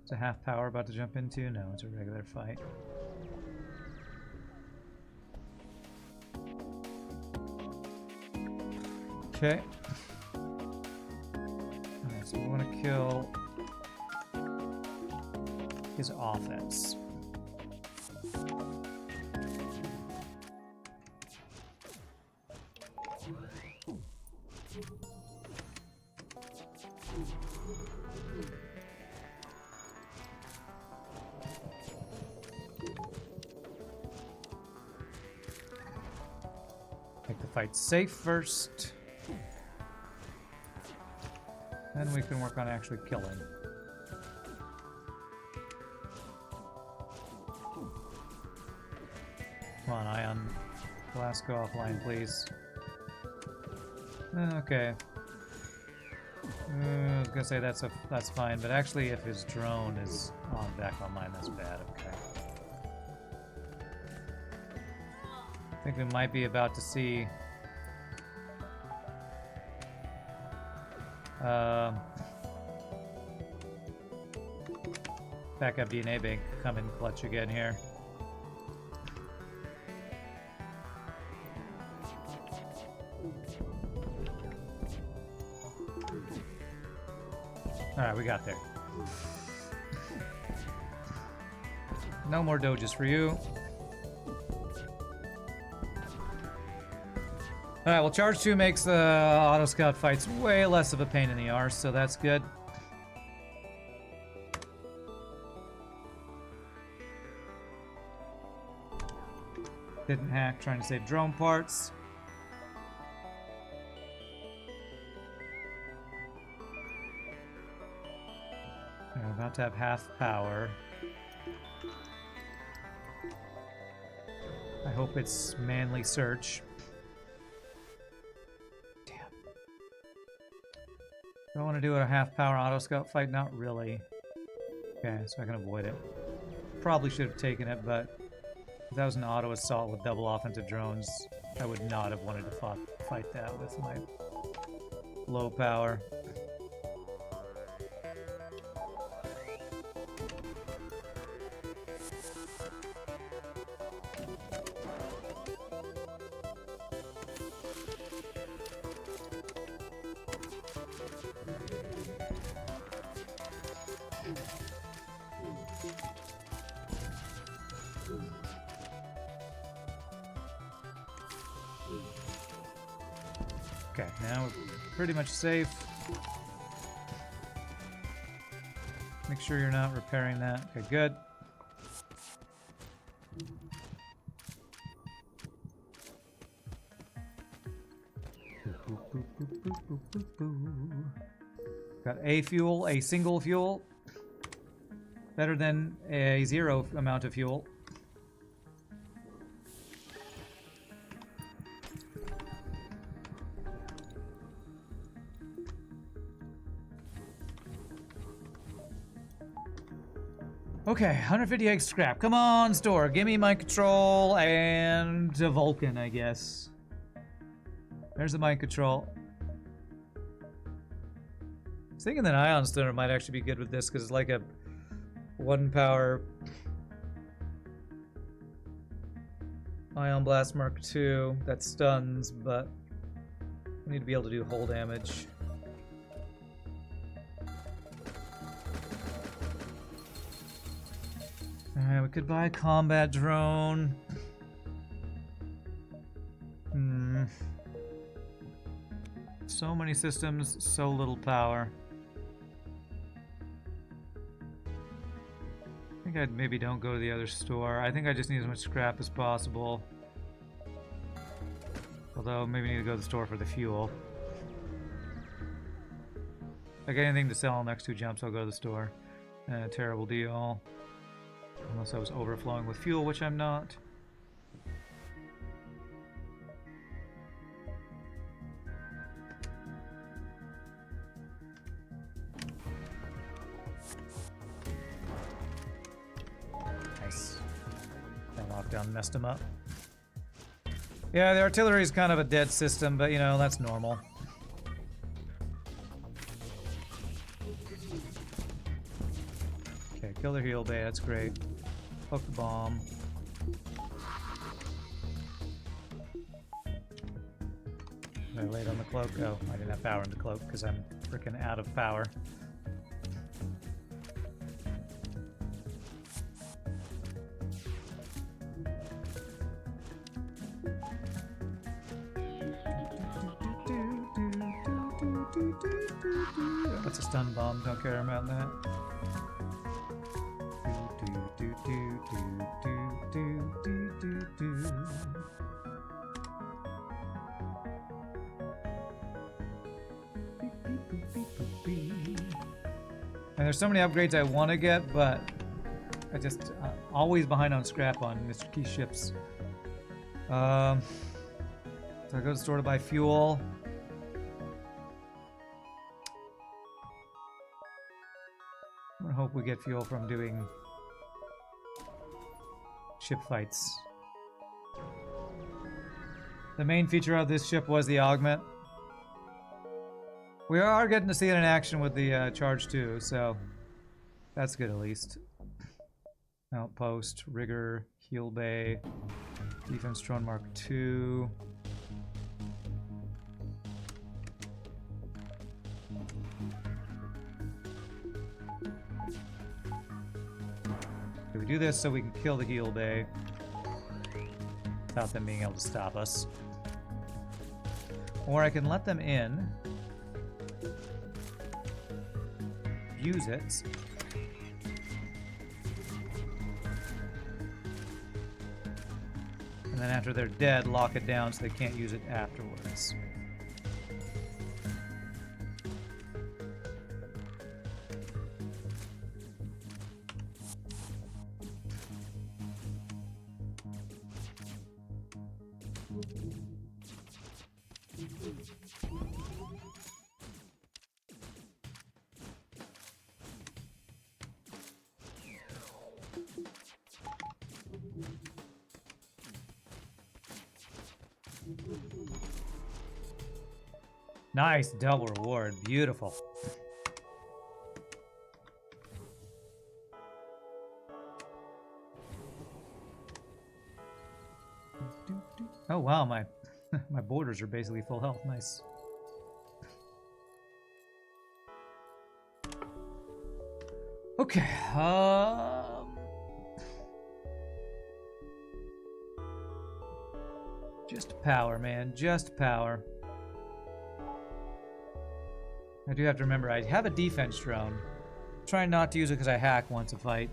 It's a half power about to jump into? No, it's a regular fight. Okay. Alright, so we want to kill his offense. Make the fight safe first. Then we can work on actually killing. Come on, Ion. Blast go offline, please. Okay. I was gonna say that's fine, but actually if his drone is back online, that's bad. Okay. think we might be about to see backup DNA bank come in clutch again here. Alright, we got there. No more doges for you. Alright, well, Charge 2 makes the auto scout fights way less of a pain in the arse, so that's good. Didn't hack, trying to save drone parts. We're about to have half power. I hope it's manly search. Damn. Do I want to do a half power auto scout fight? Not really. Okay, so I can avoid it. Probably should have taken it, but if that was an auto assault with double offensive drones, I would not have wanted to fight that with my low power. Okay, now we're pretty much safe. Make sure you're not repairing that. Okay, good. Got a fuel, a single fuel. Better than a zero amount of fuel. Okay, 150 egg scrap. Come on, store. Give me mind control and a Vulcan, I guess. There's the mind control. I was thinking that Ion Stoner might actually be good with this because it's like a 1 power Ion Blast Mark II that stuns, but I need to be able to do hull damage. Alright, we could buy a combat drone. So many systems, so little power. I think I maybe don't go to the other store. I think I just need as much scrap as possible. Although, maybe I need to go to the store for the fuel. If I get anything to sell on the next 2 jumps, I'll go to the store. Terrible deal. Unless I was overflowing with fuel, which I'm not. Nice. That lockdown messed him up. Yeah, the artillery is kind of a dead system, but you know, that's normal. Okay, kill their heal bay, that's great. Poke the bomb. I laid on the cloak. Oh, I didn't have power in the cloak because I'm freaking out of power. That's a stun bomb, don't care about that. And there's so many upgrades I want to get, but I just always behind on scrap on Mr. Kheese ships. So I go to the store to buy fuel. I'm gonna hope we get fuel from doing ship fights. The main feature of this ship was the augment. We are getting to see it in action with the charge too, so that's good at least. Outpost, rigger, heel bay, defense drone mark 2. We do this so we can kill the heel bay without them being able to stop us. Or I can let them in, use it, and then after they're dead, lock it down so they can't use it afterwards. Nice double reward. Beautiful. Oh wow, my my borders are basically full health. Nice. Okay. Just power, man. Just power. I do have to remember, I have a defense drone. I'm trying not to use it because I hack once a fight.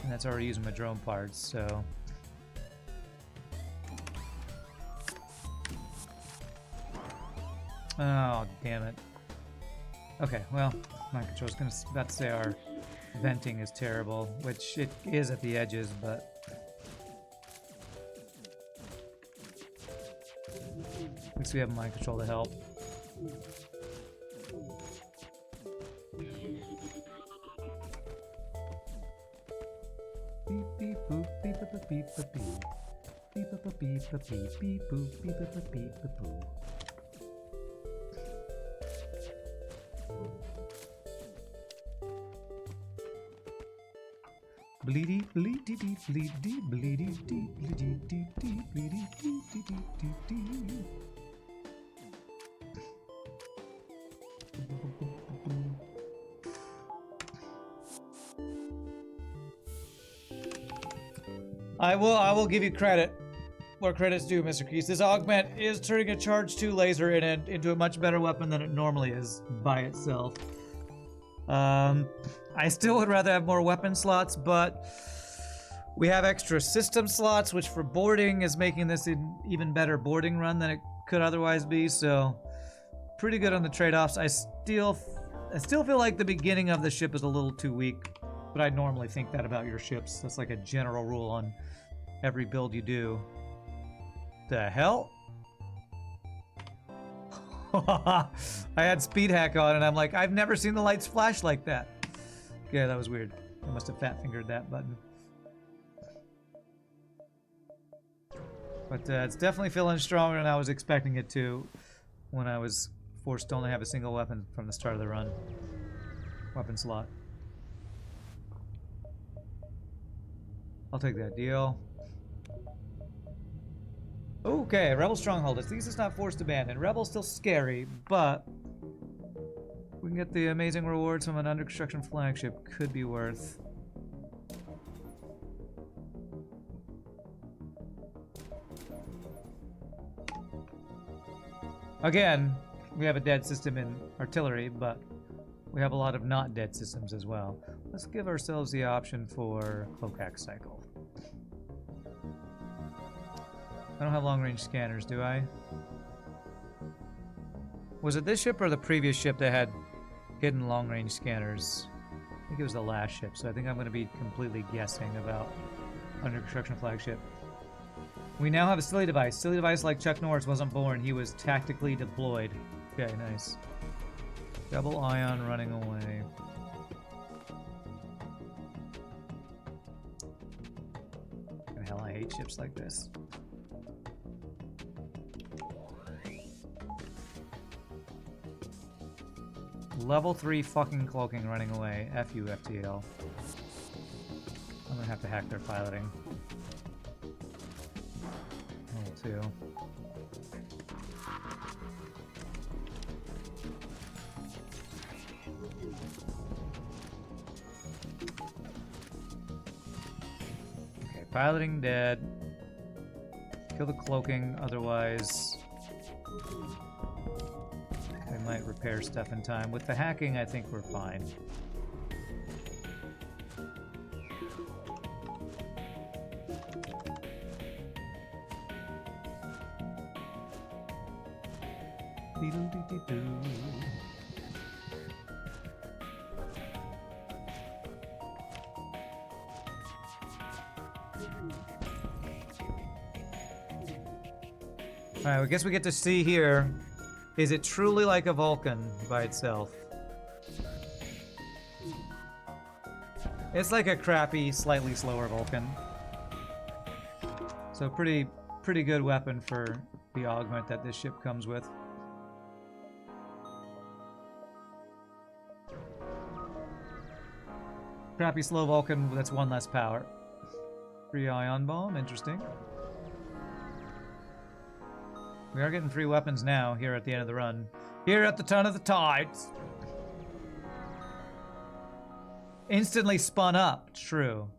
And that's already using my drone parts, so... Oh, damn it. Okay, well, my control's about to say our venting is terrible, which it is at the edges, but... At least we have mind control to help. Beep beep boop beep beep beep beep beep beep beep beep beep beep boop beep beep beep boop. Bleedy bleedy dee bleedy bleedy dee bleedy dee dee bleedy dee dee dee dee. I will give you credit where credit's due, Mr. Kheese. This augment is turning a charge 2 laser into a much better weapon than it normally is by itself. I still would rather have more weapon slots, but we have extra system slots, which for boarding is making this an even better boarding run than it could otherwise be, so pretty good on the trade-offs. I still feel like the beginning of the ship is a little too weak, but I normally think that about your ships. That's like a general rule on every build you do. The hell? I had speed hack on and I'm like, I've never seen the lights flash like that. Yeah, that was weird. I must have fat fingered that button. But it's definitely feeling stronger than I was expecting it to when I was forced to only have a single weapon from the start of the run. Weapon slot. I'll take that deal. Okay, Rebel Stronghold. At least it's not forced abandon. Rebel's still scary, but we can get the amazing rewards from an under construction flagship. Could be worth. Again, we have a dead system in artillery, but we have a lot of not dead systems as well. Let's give ourselves the option for Cloak Hack Cycle. I don't have long-range scanners, do I? Was it this ship or the previous ship that had hidden long-range scanners? I think it was the last ship, so I think I'm going to be completely guessing about under construction flagship. We now have a silly device. Silly device like Chuck Norris wasn't born. He was tactically deployed. Okay, nice. Double ion running away. And hell, I hate ships like this. Level 3 fucking cloaking running away. F you, FTL. I'm gonna have to hack their piloting. Level 2. Okay, piloting dead. Kill the cloaking, otherwise they might repair stuff in time. With the hacking, I think we're fine. Alright, I guess we get to see here, is it truly like a Vulcan by itself? It's like a crappy, slightly slower Vulcan. So pretty good weapon for the augment that this ship comes with. Crappy slow Vulcan, that's one less power. Free ion bomb, interesting. We are getting free weapons now, here at the end of the run. Here at the turn of the tides. Instantly spun up, true.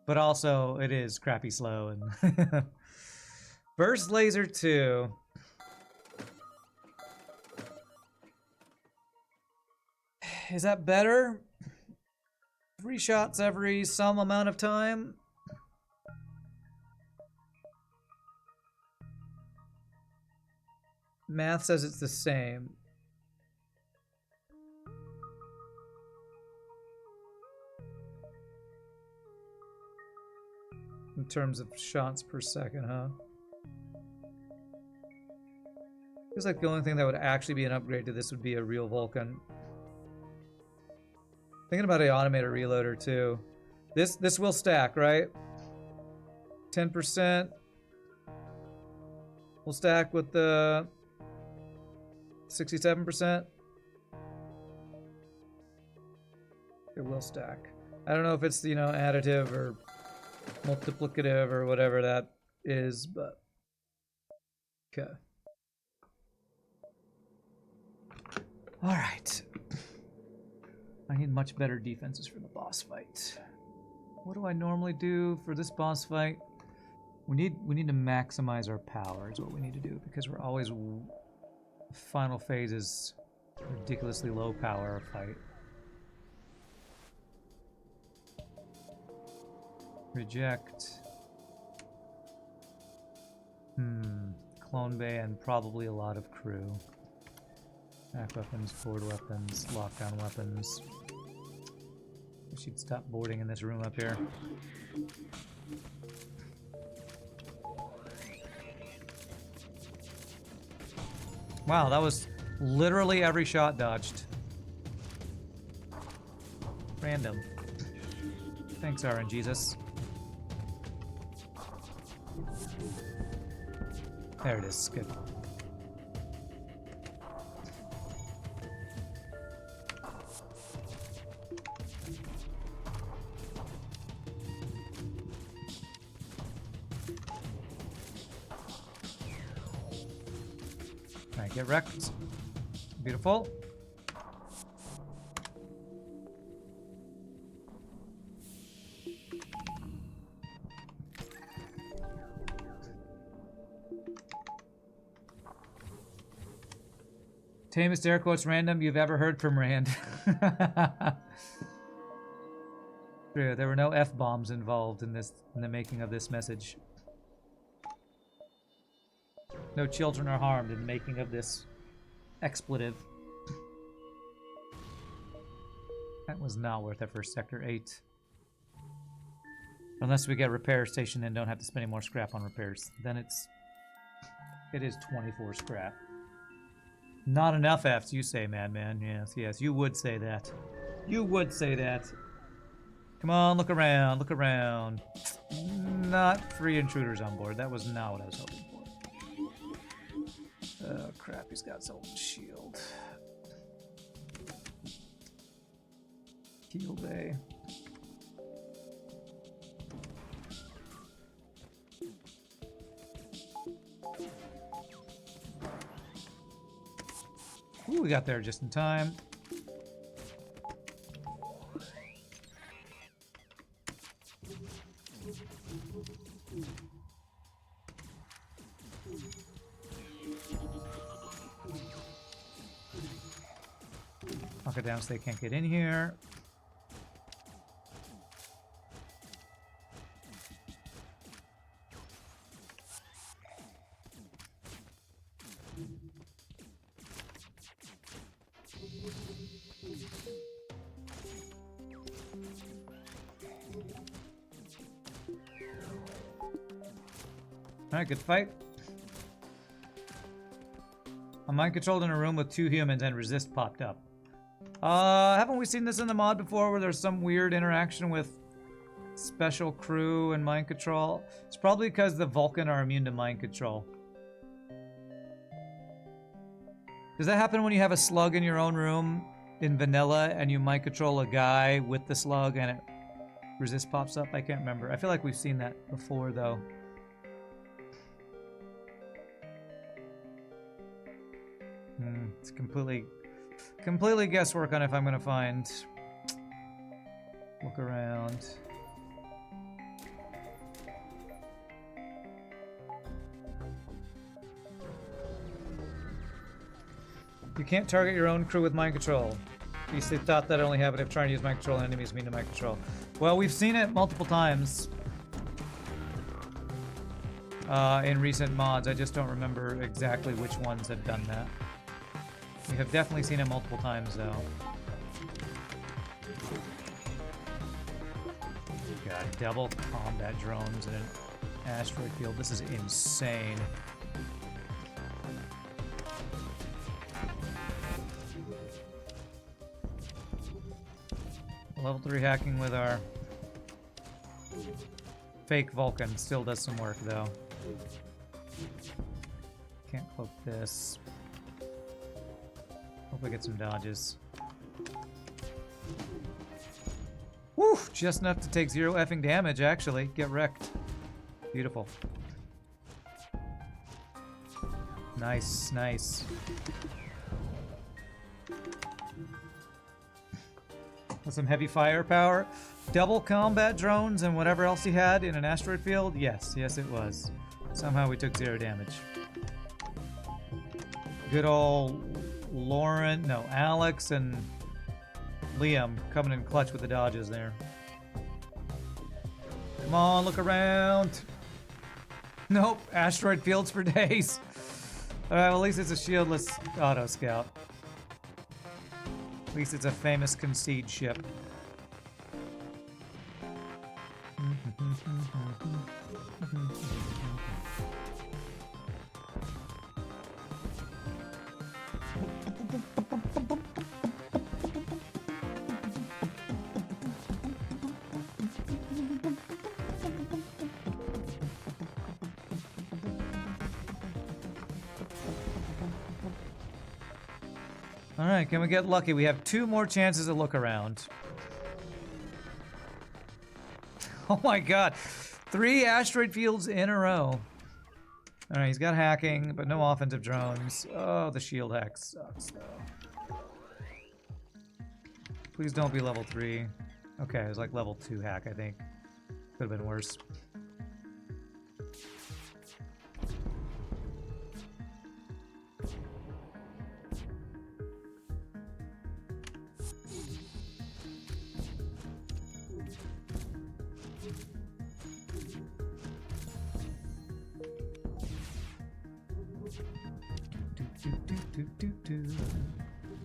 But also, it is crappy slow. And Burst Laser 2. Is that better? 3 shots every some amount of time? Math says it's the same. In terms of shots per second, huh? Feels like the only thing that would actually be an upgrade to this would be a real Vulcan. Thinking about an automated reloader too. This will stack, right? 10%. We'll stack with the 67%. It will stack. I don't know if it's, you know, additive or multiplicative or whatever that is, but okay. All right. I need much better defenses for the boss fight. What do I normally do for this boss fight? We need to maximize our power is what we need to do, because we're always final phase is ridiculously low power fight. Reject. Clone bay and probably a lot of crew. Back weapons, forward weapons, lockdown weapons. We should stop boarding in this room up here. Wow, that was literally every shot dodged. Random. Thanks, RNGesus. There it is. Good. Alright, get wrecked. Beautiful. Tamest air quotes random you've ever heard from Rand. True, there were no F-bombs involved in the making of this message. No children are harmed in the making of this expletive. That was not worth it for Sector 8. Unless we get repair station and don't have to spend any more scrap on repairs. Then it is 24 scrap. Not enough Fs, you say, Madman. Yes, yes, you would say that. You would say that. Come on, look around, look around. Not 3 intruders on board. That was not what I was hoping for. Oh, crap, he's got his old shield. Keel Bay. Ooh, we got there just in time. Lock it down so they can't get in here. Alright, good fight. I'm mind controlled in a room with 2 humans and resist popped up. Haven't we seen this in the mod before where there's some weird interaction with special crew and mind control? It's probably because the Vulcan are immune to mind control. Does that happen when you have a slug in your own room in vanilla and you mind control a guy with the slug and it resist pops up? I can't remember. I feel like we've seen that before though. It's completely guesswork on if I'm gonna find. Look around. You can't target your own crew with mind control. You thought that only happened if trying to use mind control and enemies mean to mind control. Well, we've seen it multiple times in recent mods. I just don't remember exactly which ones have done that. We have definitely seen it multiple times, though. God, double combat drones in an asteroid field. This is insane. Level 3 hacking with our fake Vulcan still does some work, though. Can't cloak this. Hope we get some dodges. Woo! Just enough to take 0 effing damage, actually. Get wrecked. Beautiful. Nice, nice. With some heavy firepower. Double combat drones and whatever else he had in an asteroid field? Yes, yes it was. Somehow we took 0 damage. Good old Alex and Liam coming in clutch with the dodges there. Come on, look around. Nope, asteroid fields for days. Alright, well, at least it's a shieldless auto scout. At least it's a famous concede ship. Alright, can we get lucky? We have 2 more chances to look around. Oh my god. 3 asteroid fields in a row. Alright, he's got hacking, but no offensive drones. Oh, the shield hack sucks, though. Please don't be level 3. Okay, it was like level 2 hack, I think. Could have been worse.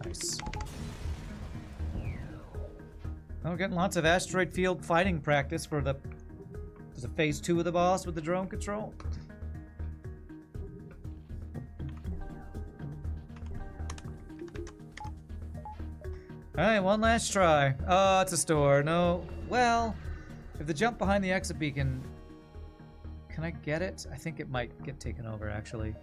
Nice. Oh, getting lots of asteroid field fighting practice for the... There's a phase 2 of the boss with the drone control. Alright, one last try. Oh, it's a store. No. Well, if the jump behind the exit beacon... Can I get it? I think it might get taken over, actually.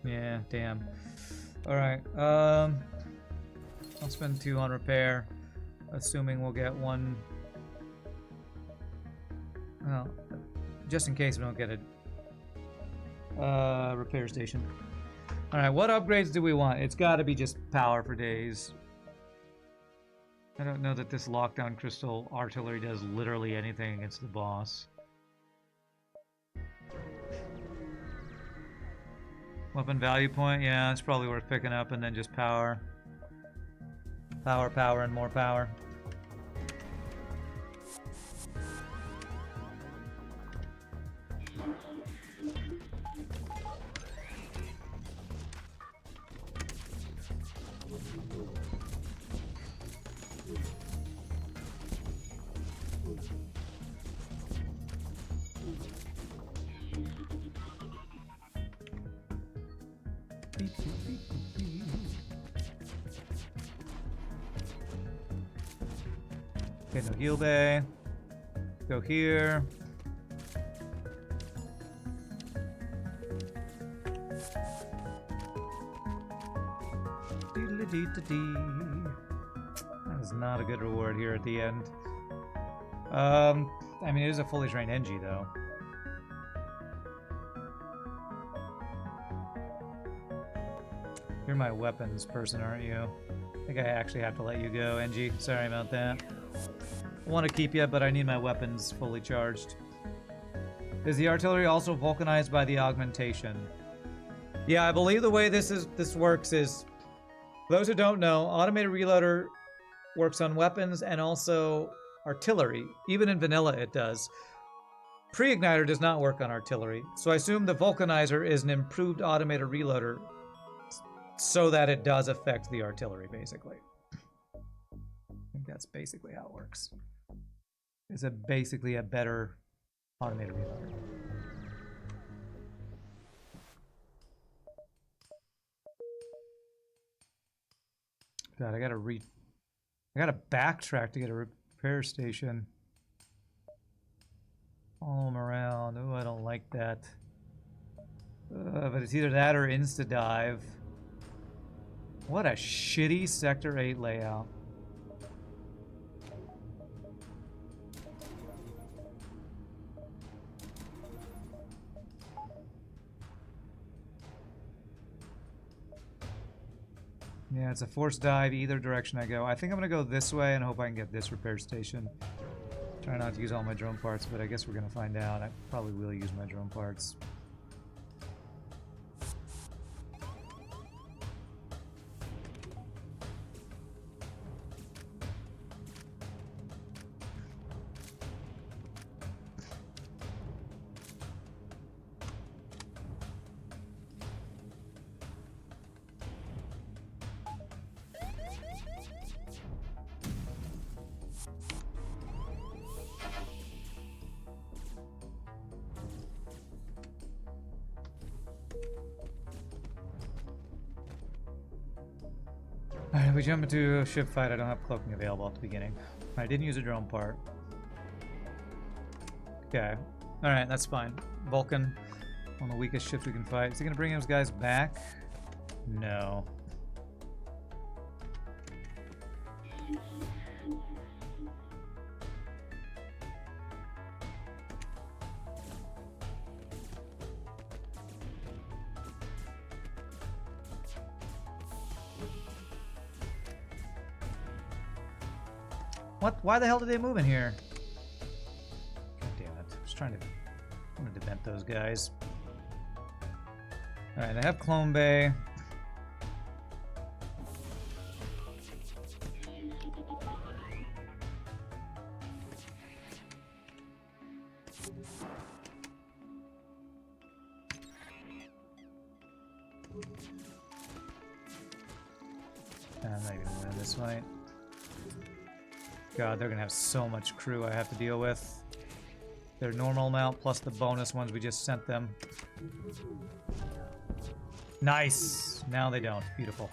Yeah, damn. Alright, I'll spend 2 on repair, assuming we'll get one. Well, just in case we don't get a repair station. Alright, what upgrades do we want? It's gotta be just power for days. I don't know that this lockdown crystal artillery does literally anything against the boss. Weapon value point, yeah, it's probably worth picking up, and then just power. Power, power, and more power. Okay, no heal bay. Go here. That is not a good reward here at the end. I mean, it is a fully trained NG though. You're my weapons person, aren't you? I think I actually have to let you go, NG. Sorry about that. I want to keep you, but I need my weapons fully charged. Is the artillery also vulcanized by the augmentation? Yeah, I believe the way this works is, for those who don't know, automated reloader works on weapons and also artillery. Even in vanilla it does. Pre-igniter does not work on artillery, so I assume the vulcanizer is an improved automated reloader so that it does affect the artillery, basically. I think that's basically how it works. It's basically a better automated reloader. God, I gotta backtrack to get a repair station. Follow them around. Oh, I don't like that. But it's either that or insta-dive. What a shitty Sector 8 layout. Yeah, it's a forced dive either direction I go. I think I'm gonna go this way and hope I can get this repair station. Try not to use all my drone parts, but I guess we're gonna find out. I probably will use my drone parts. Alright, we jump into a ship fight. I don't have cloaking available at the beginning. I didn't use a drone part. Okay. Alright, that's fine. Vulcan, one of the weakest ships we can fight. Is he gonna bring those guys back? No. What? Why the hell did they move in here? God damn it. I was trying to... I wanted to vent those guys. Alright, I have Clone Bay. I'm not even gonna win this fight. God, they're gonna have so much crew I have to deal with. Their normal amount plus the bonus ones we just sent them. Nice! Now they don't. Beautiful.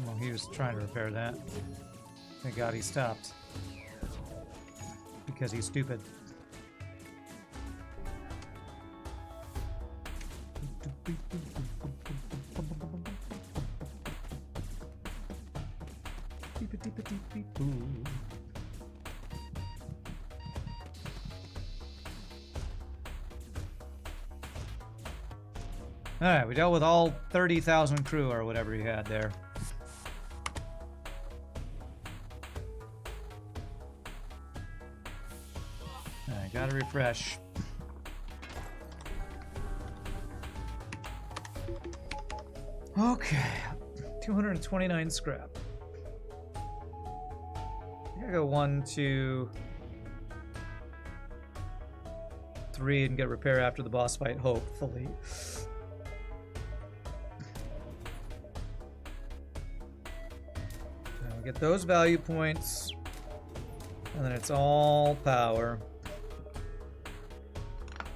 Well, he was trying to repair that. Thank God he stopped. Because he's stupid. Alright, we dealt with all 30,000 crew or whatever he had there. Alright, gotta refresh. Okay, 229 scrap. I gotta go 1, 2, 3 and get repair after the boss fight, hopefully. Get those value points, and then it's all power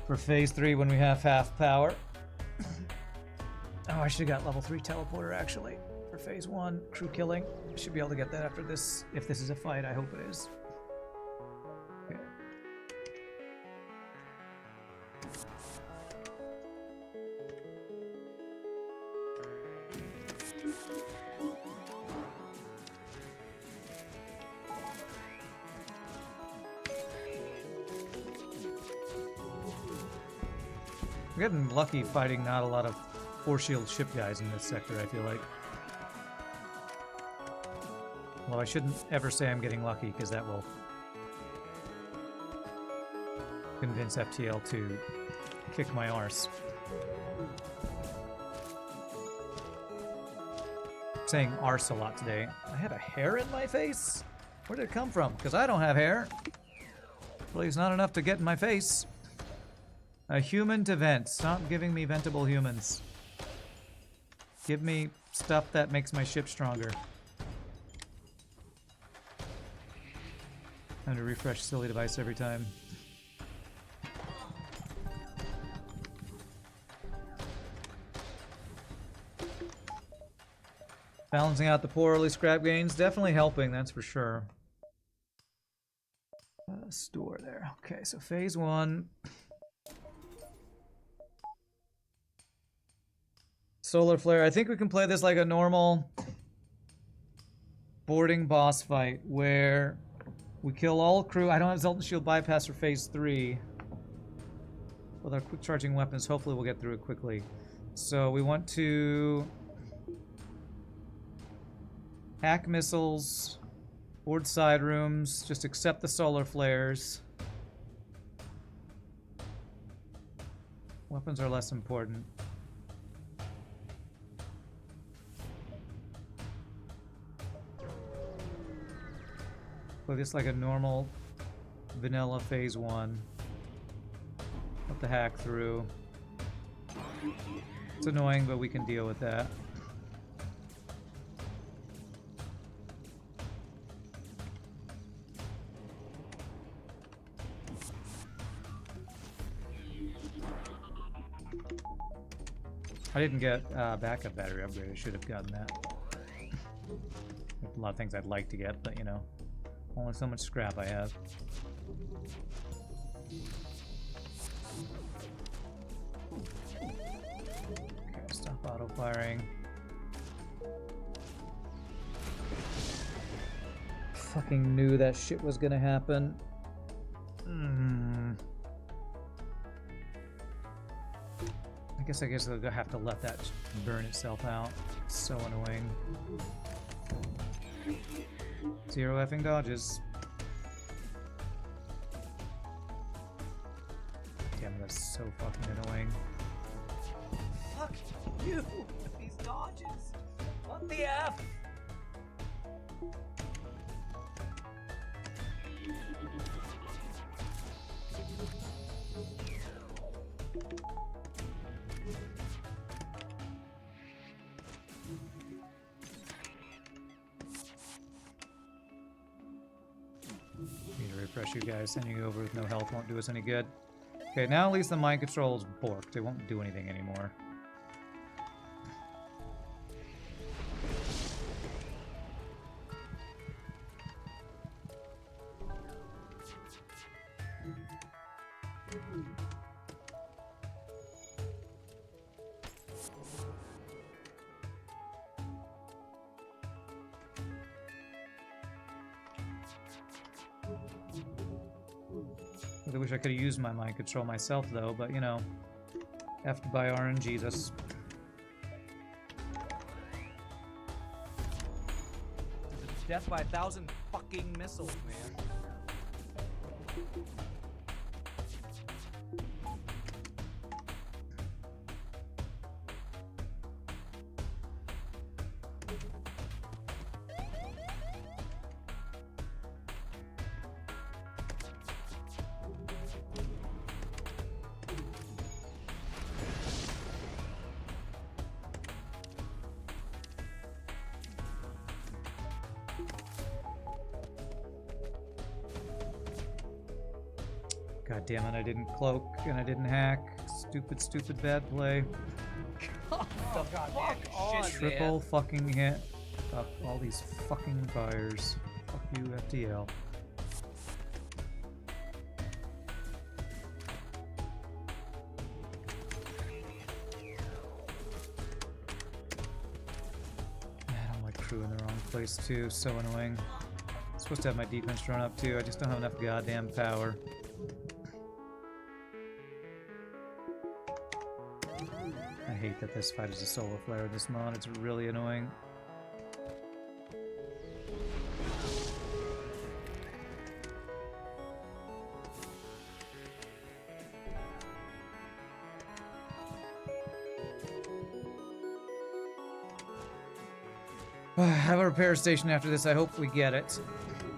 for phase 3 when we have half power. Oh, I should have got level 3 teleporter actually for phase 1 crew killing. I should be able to get that after this, if this is a fight. I hope it is. Okay. I'm getting lucky fighting not a lot of force shield ship guys in this sector, I feel like. Well, I shouldn't ever say I'm getting lucky, because that will convince FTL to kick my arse. I'm saying arse a lot today. I had a hair in my face? Where did it come from? Because I don't have hair. Well, it's not enough to get in my face. A human to vent. Stop giving me ventable humans. Give me stuff that makes my ship stronger. Time to refresh silly device every time. Balancing out the poor early scrap gains, definitely helping, that's for sure. Store there. Okay, so phase 1. Solar flare. I think we can play this like a normal boarding boss fight where we kill all crew. I don't have Zoltan Shield bypass for phase 3. With our quick charging weapons, hopefully we'll get through it quickly. So we want to hack missiles, board side rooms, just accept the solar flares. Weapons are less important. Play this like a normal vanilla phase 1. Let the hack through. It's annoying, but we can deal with that. I didn't get backup battery upgrade. I should have gotten that. A lot of things I'd like to get, but you know, only so much scrap I have. Okay, stop auto firing. Fucking knew that shit was gonna happen. I guess they'll have to let that burn itself out. It's so annoying. 0 effing dodges. Damn, that's so fucking annoying. Fuck you! These dodges! What the F? Refresh you guys. Sending you over with no health won't do us any good. Okay, now at least the mind control is borked. It won't do anything anymore. I wish I could have used my mind control myself, though, but you know, F'd by RNGesus.
Death by 1,000 fucking missiles, man.
God damn it, I didn't cloak and I didn't hack. Stupid, stupid bad play.
Oh, God, fuck on,
Triple
man.
fucking hit. Fuck all these fucking fires. Fuck you, FTL. Man, I'm like crew in the wrong place too. So annoying. I'm supposed to have my defense drawn up too. I just don't have enough goddamn power. I hate that this fight is a solar flare in this mod. It's really annoying. I have a repair station after this. I hope we get it.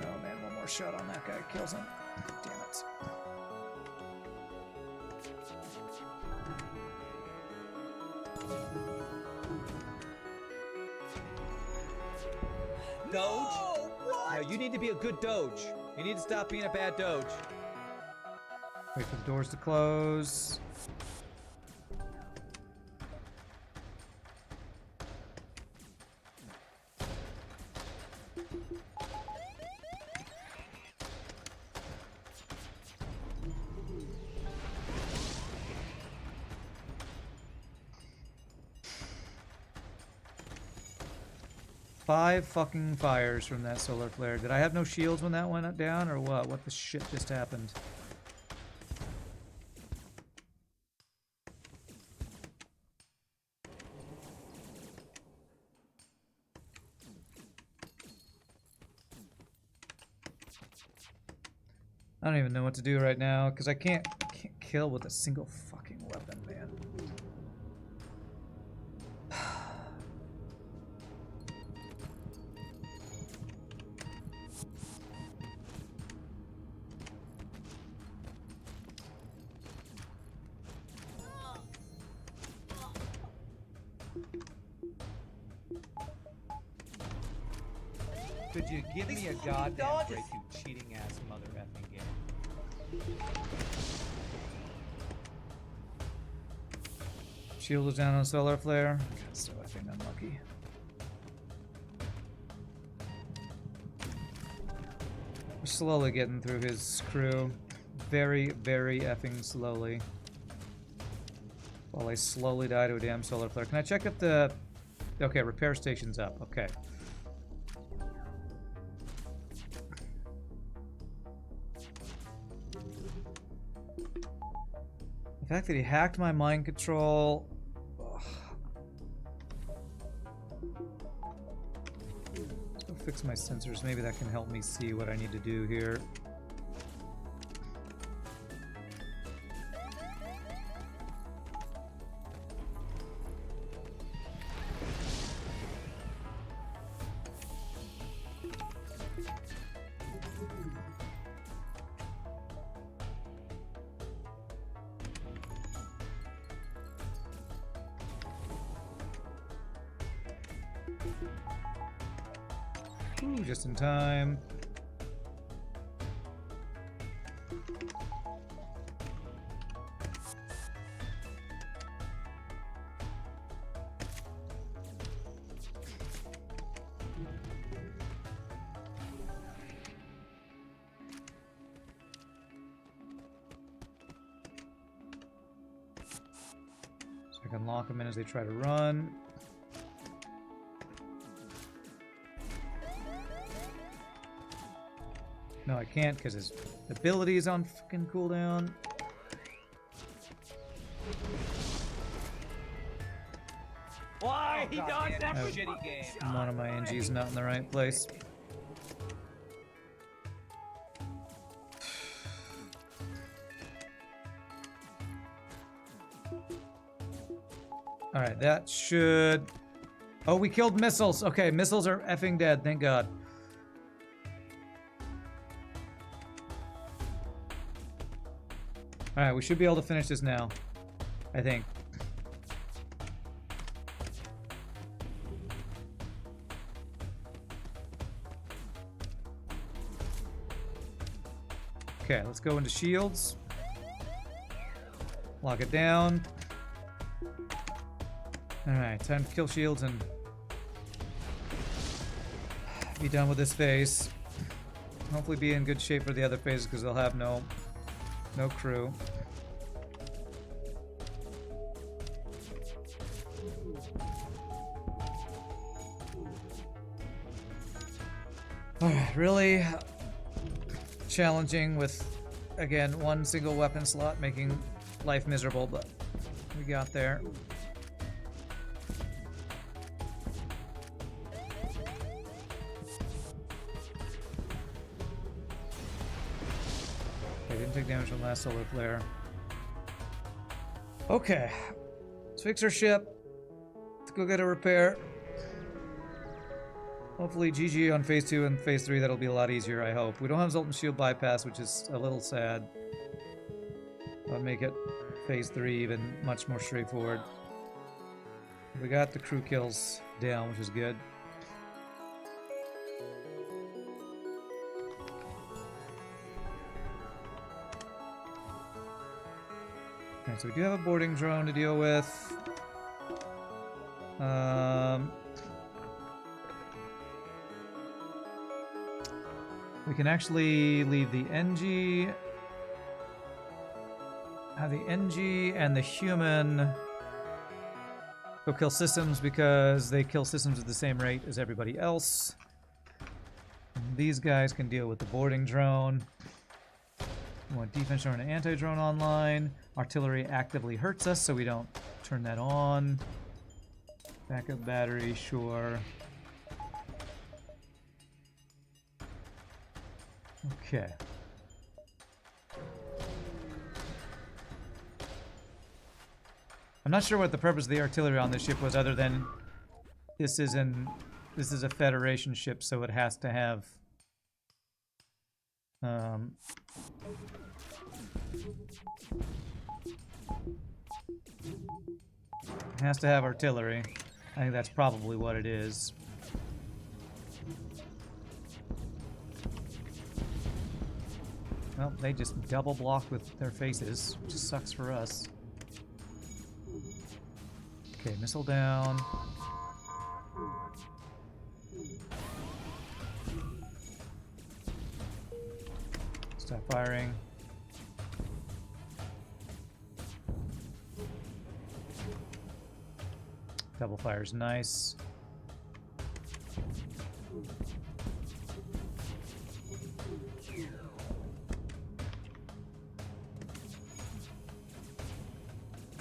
Oh man, one more shot on that guy kills him. Damn it.
Doge? No, you need to be a good Doge. You need to stop being a bad Doge.
Wait for the doors to close. Five fucking fires from that solar flare. Did I have no shields when that went down, or what? What the shit just happened? I don't even know what to do right now, because I can't kill with a single fucking weapon, man.
Could you give me a goddamn break, you cheating ass mother effing game?
Shield is down on solar flare. God, so effing unlucky. We're slowly getting through his crew. Very, very effing slowly. While I slowly die to a damn solar flare. Can I check if the... Okay, repair station's up. Okay. The fact that he hacked my mind control... Ugh. Let's go fix my sensors. Maybe that can help me see what I need to do here. Ooh, just in time. So I can lock them in as they try to run. No, I can't because his ability is on fucking cooldown.
Why? He dodged that shitty game.
One of my NG's not in the right place. Alright, that should... Oh, we killed missiles. Okay, missiles are effing dead, thank God. Alright, we should be able to finish this now. I think. Okay, let's go into shields. Lock it down. Alright, time to kill shields and be done with this phase. Hopefully be in good shape for the other phases because they'll have no crew. Alright, really challenging with, again, one single weapon slot making life miserable, but we got there. Okay, didn't take damage from the last solar flare. Okay, let's fix our ship. Let's go get a repair. Hopefully GG on phase 2 and phase 3, that'll be a lot easier, I hope. We don't have Zoltan Shield bypass, which is a little sad. That'll make it phase 3 even much more straightforward. We got the crew kills down, which is good. Okay, so we do have a boarding drone to deal with. We can actually leave the NG, have the NG and the human go kill systems because they kill systems at the same rate as everybody else. These guys can deal with the boarding drone. We want defense drone and anti-drone online. Artillery actively hurts us, so we don't turn that on. Backup battery, sure. Okay. I'm not sure what the purpose of the artillery on this ship was, other than this is a Federation ship, so it has to have artillery. I think that's probably what it is. Well, they just double block with their faces, which sucks for us. Okay, missile down. Stop firing. Double fire's nice.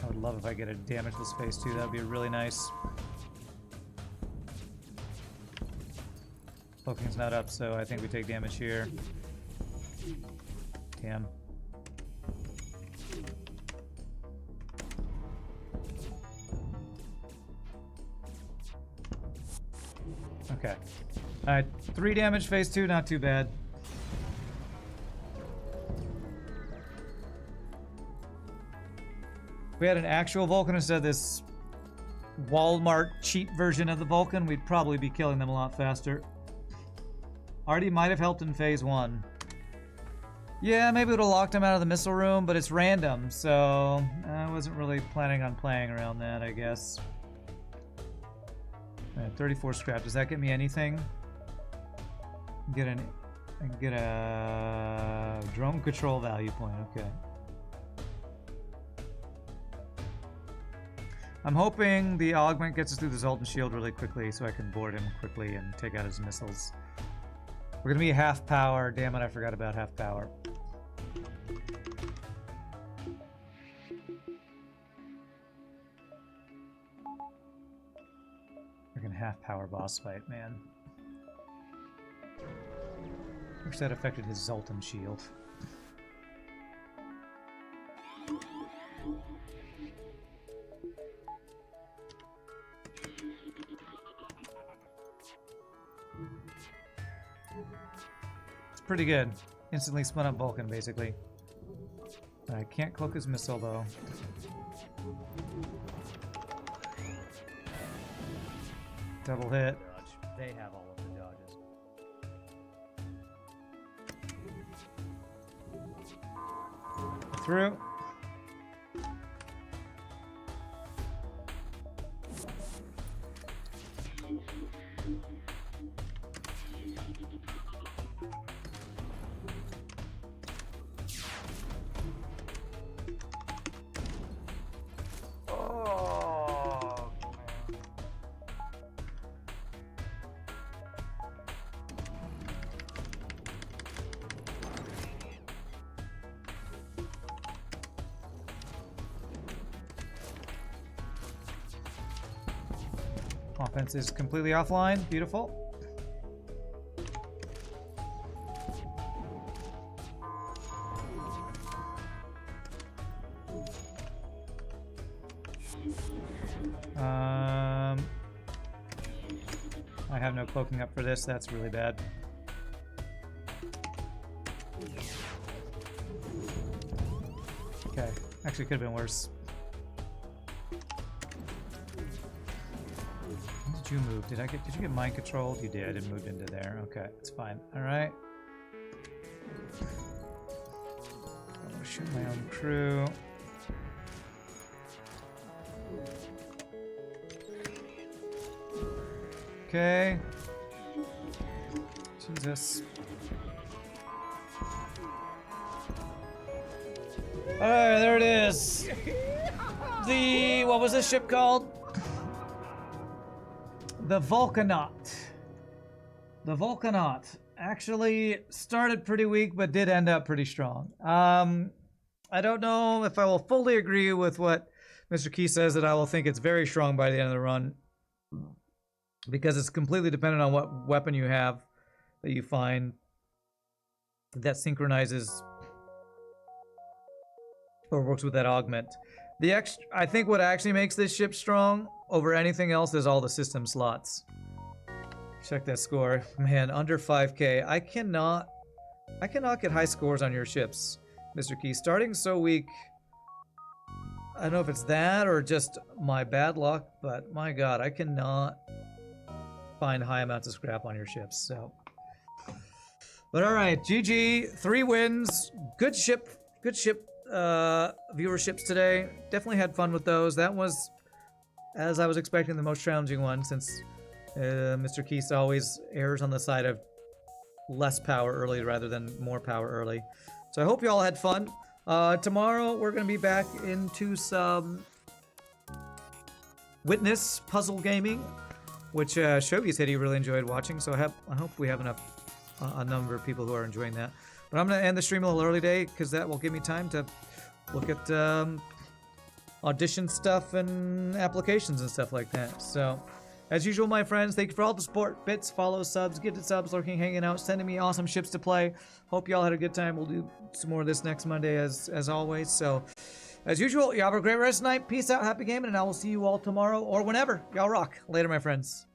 I would love if I get a damageless phase 2. That would be really nice. Poking's not up, so I think we take damage here. Damn. Okay. Alright, 3 damage phase 2, not too bad. If we had an actual Vulcan instead of this Walmart cheap version of the Vulcan, we'd probably be killing them a lot faster. Artie might have helped in phase 1. Yeah, maybe it would have locked him out of the missile room, but it's random, so I wasn't really planning on playing around that, I guess. Alright, 34 scrap. Does that get me anything? I can get a drone control value point. Okay. I'm hoping the augment gets us through the Zoltan shield really quickly so I can board him quickly and take out his missiles. We're gonna be half power. Damn it, I forgot about half power. Freaking half power boss fight, man. Wish that affected his Zoltan shield. It's pretty good. Instantly spun up Vulcan, basically. I can't cloak his missile, though. Double hit.
They have all of the dodges.
Through. Offense is completely offline. Beautiful. I have no cloaking up for this. That's really bad. Okay. Actually, could have been worse. Did you move? Did you get mind controlled? You did. It moved into there. Okay, it's fine. All right. I want to shoot my own crew. Okay. Jesus. Alright, there it is. What was this ship called? The Vulcanought. The Vulcanought actually started pretty weak, but did end up pretty strong. I don't know if I will fully agree with what Mr. Kheese says, that I will think it's very strong by the end of the run, because it's completely dependent on what weapon you have that you find that synchronizes or works with that augment. I think what actually makes this ship strong over anything else is all the system slots. Check that score. Man, under 5k. I cannot get high scores on your ships, Mr. Kheese. Starting so weak. I don't know if it's that or just my bad luck, but my god, I cannot find high amounts of scrap on your ships. So, but all right, GG, 3 wins, good ship viewerships today. Definitely had fun with those. That was, as I was expecting, the most challenging one, since Mr. Kheese always errs on the side of less power early rather than more power early. So I hope you all had fun. Tomorrow we're going to be back into some Witness puzzle gaming, which Shogi said he really enjoyed watching, so I hope we have a number of people who are enjoying that. But I'm going to end the stream a little early today, because that will give me time to look at audition stuff and applications and stuff like that. So, as usual, my friends, thank you for all the support, bits, follows, subs, gifted subs, lurking, hanging out, sending me awesome ships to play. Hope y'all had a good time. We'll do some more of this next Monday as always. So, as usual, y'all have a great rest of the night. Peace out, happy gaming, and I will see you all tomorrow or whenever. Y'all rock. Later, my friends.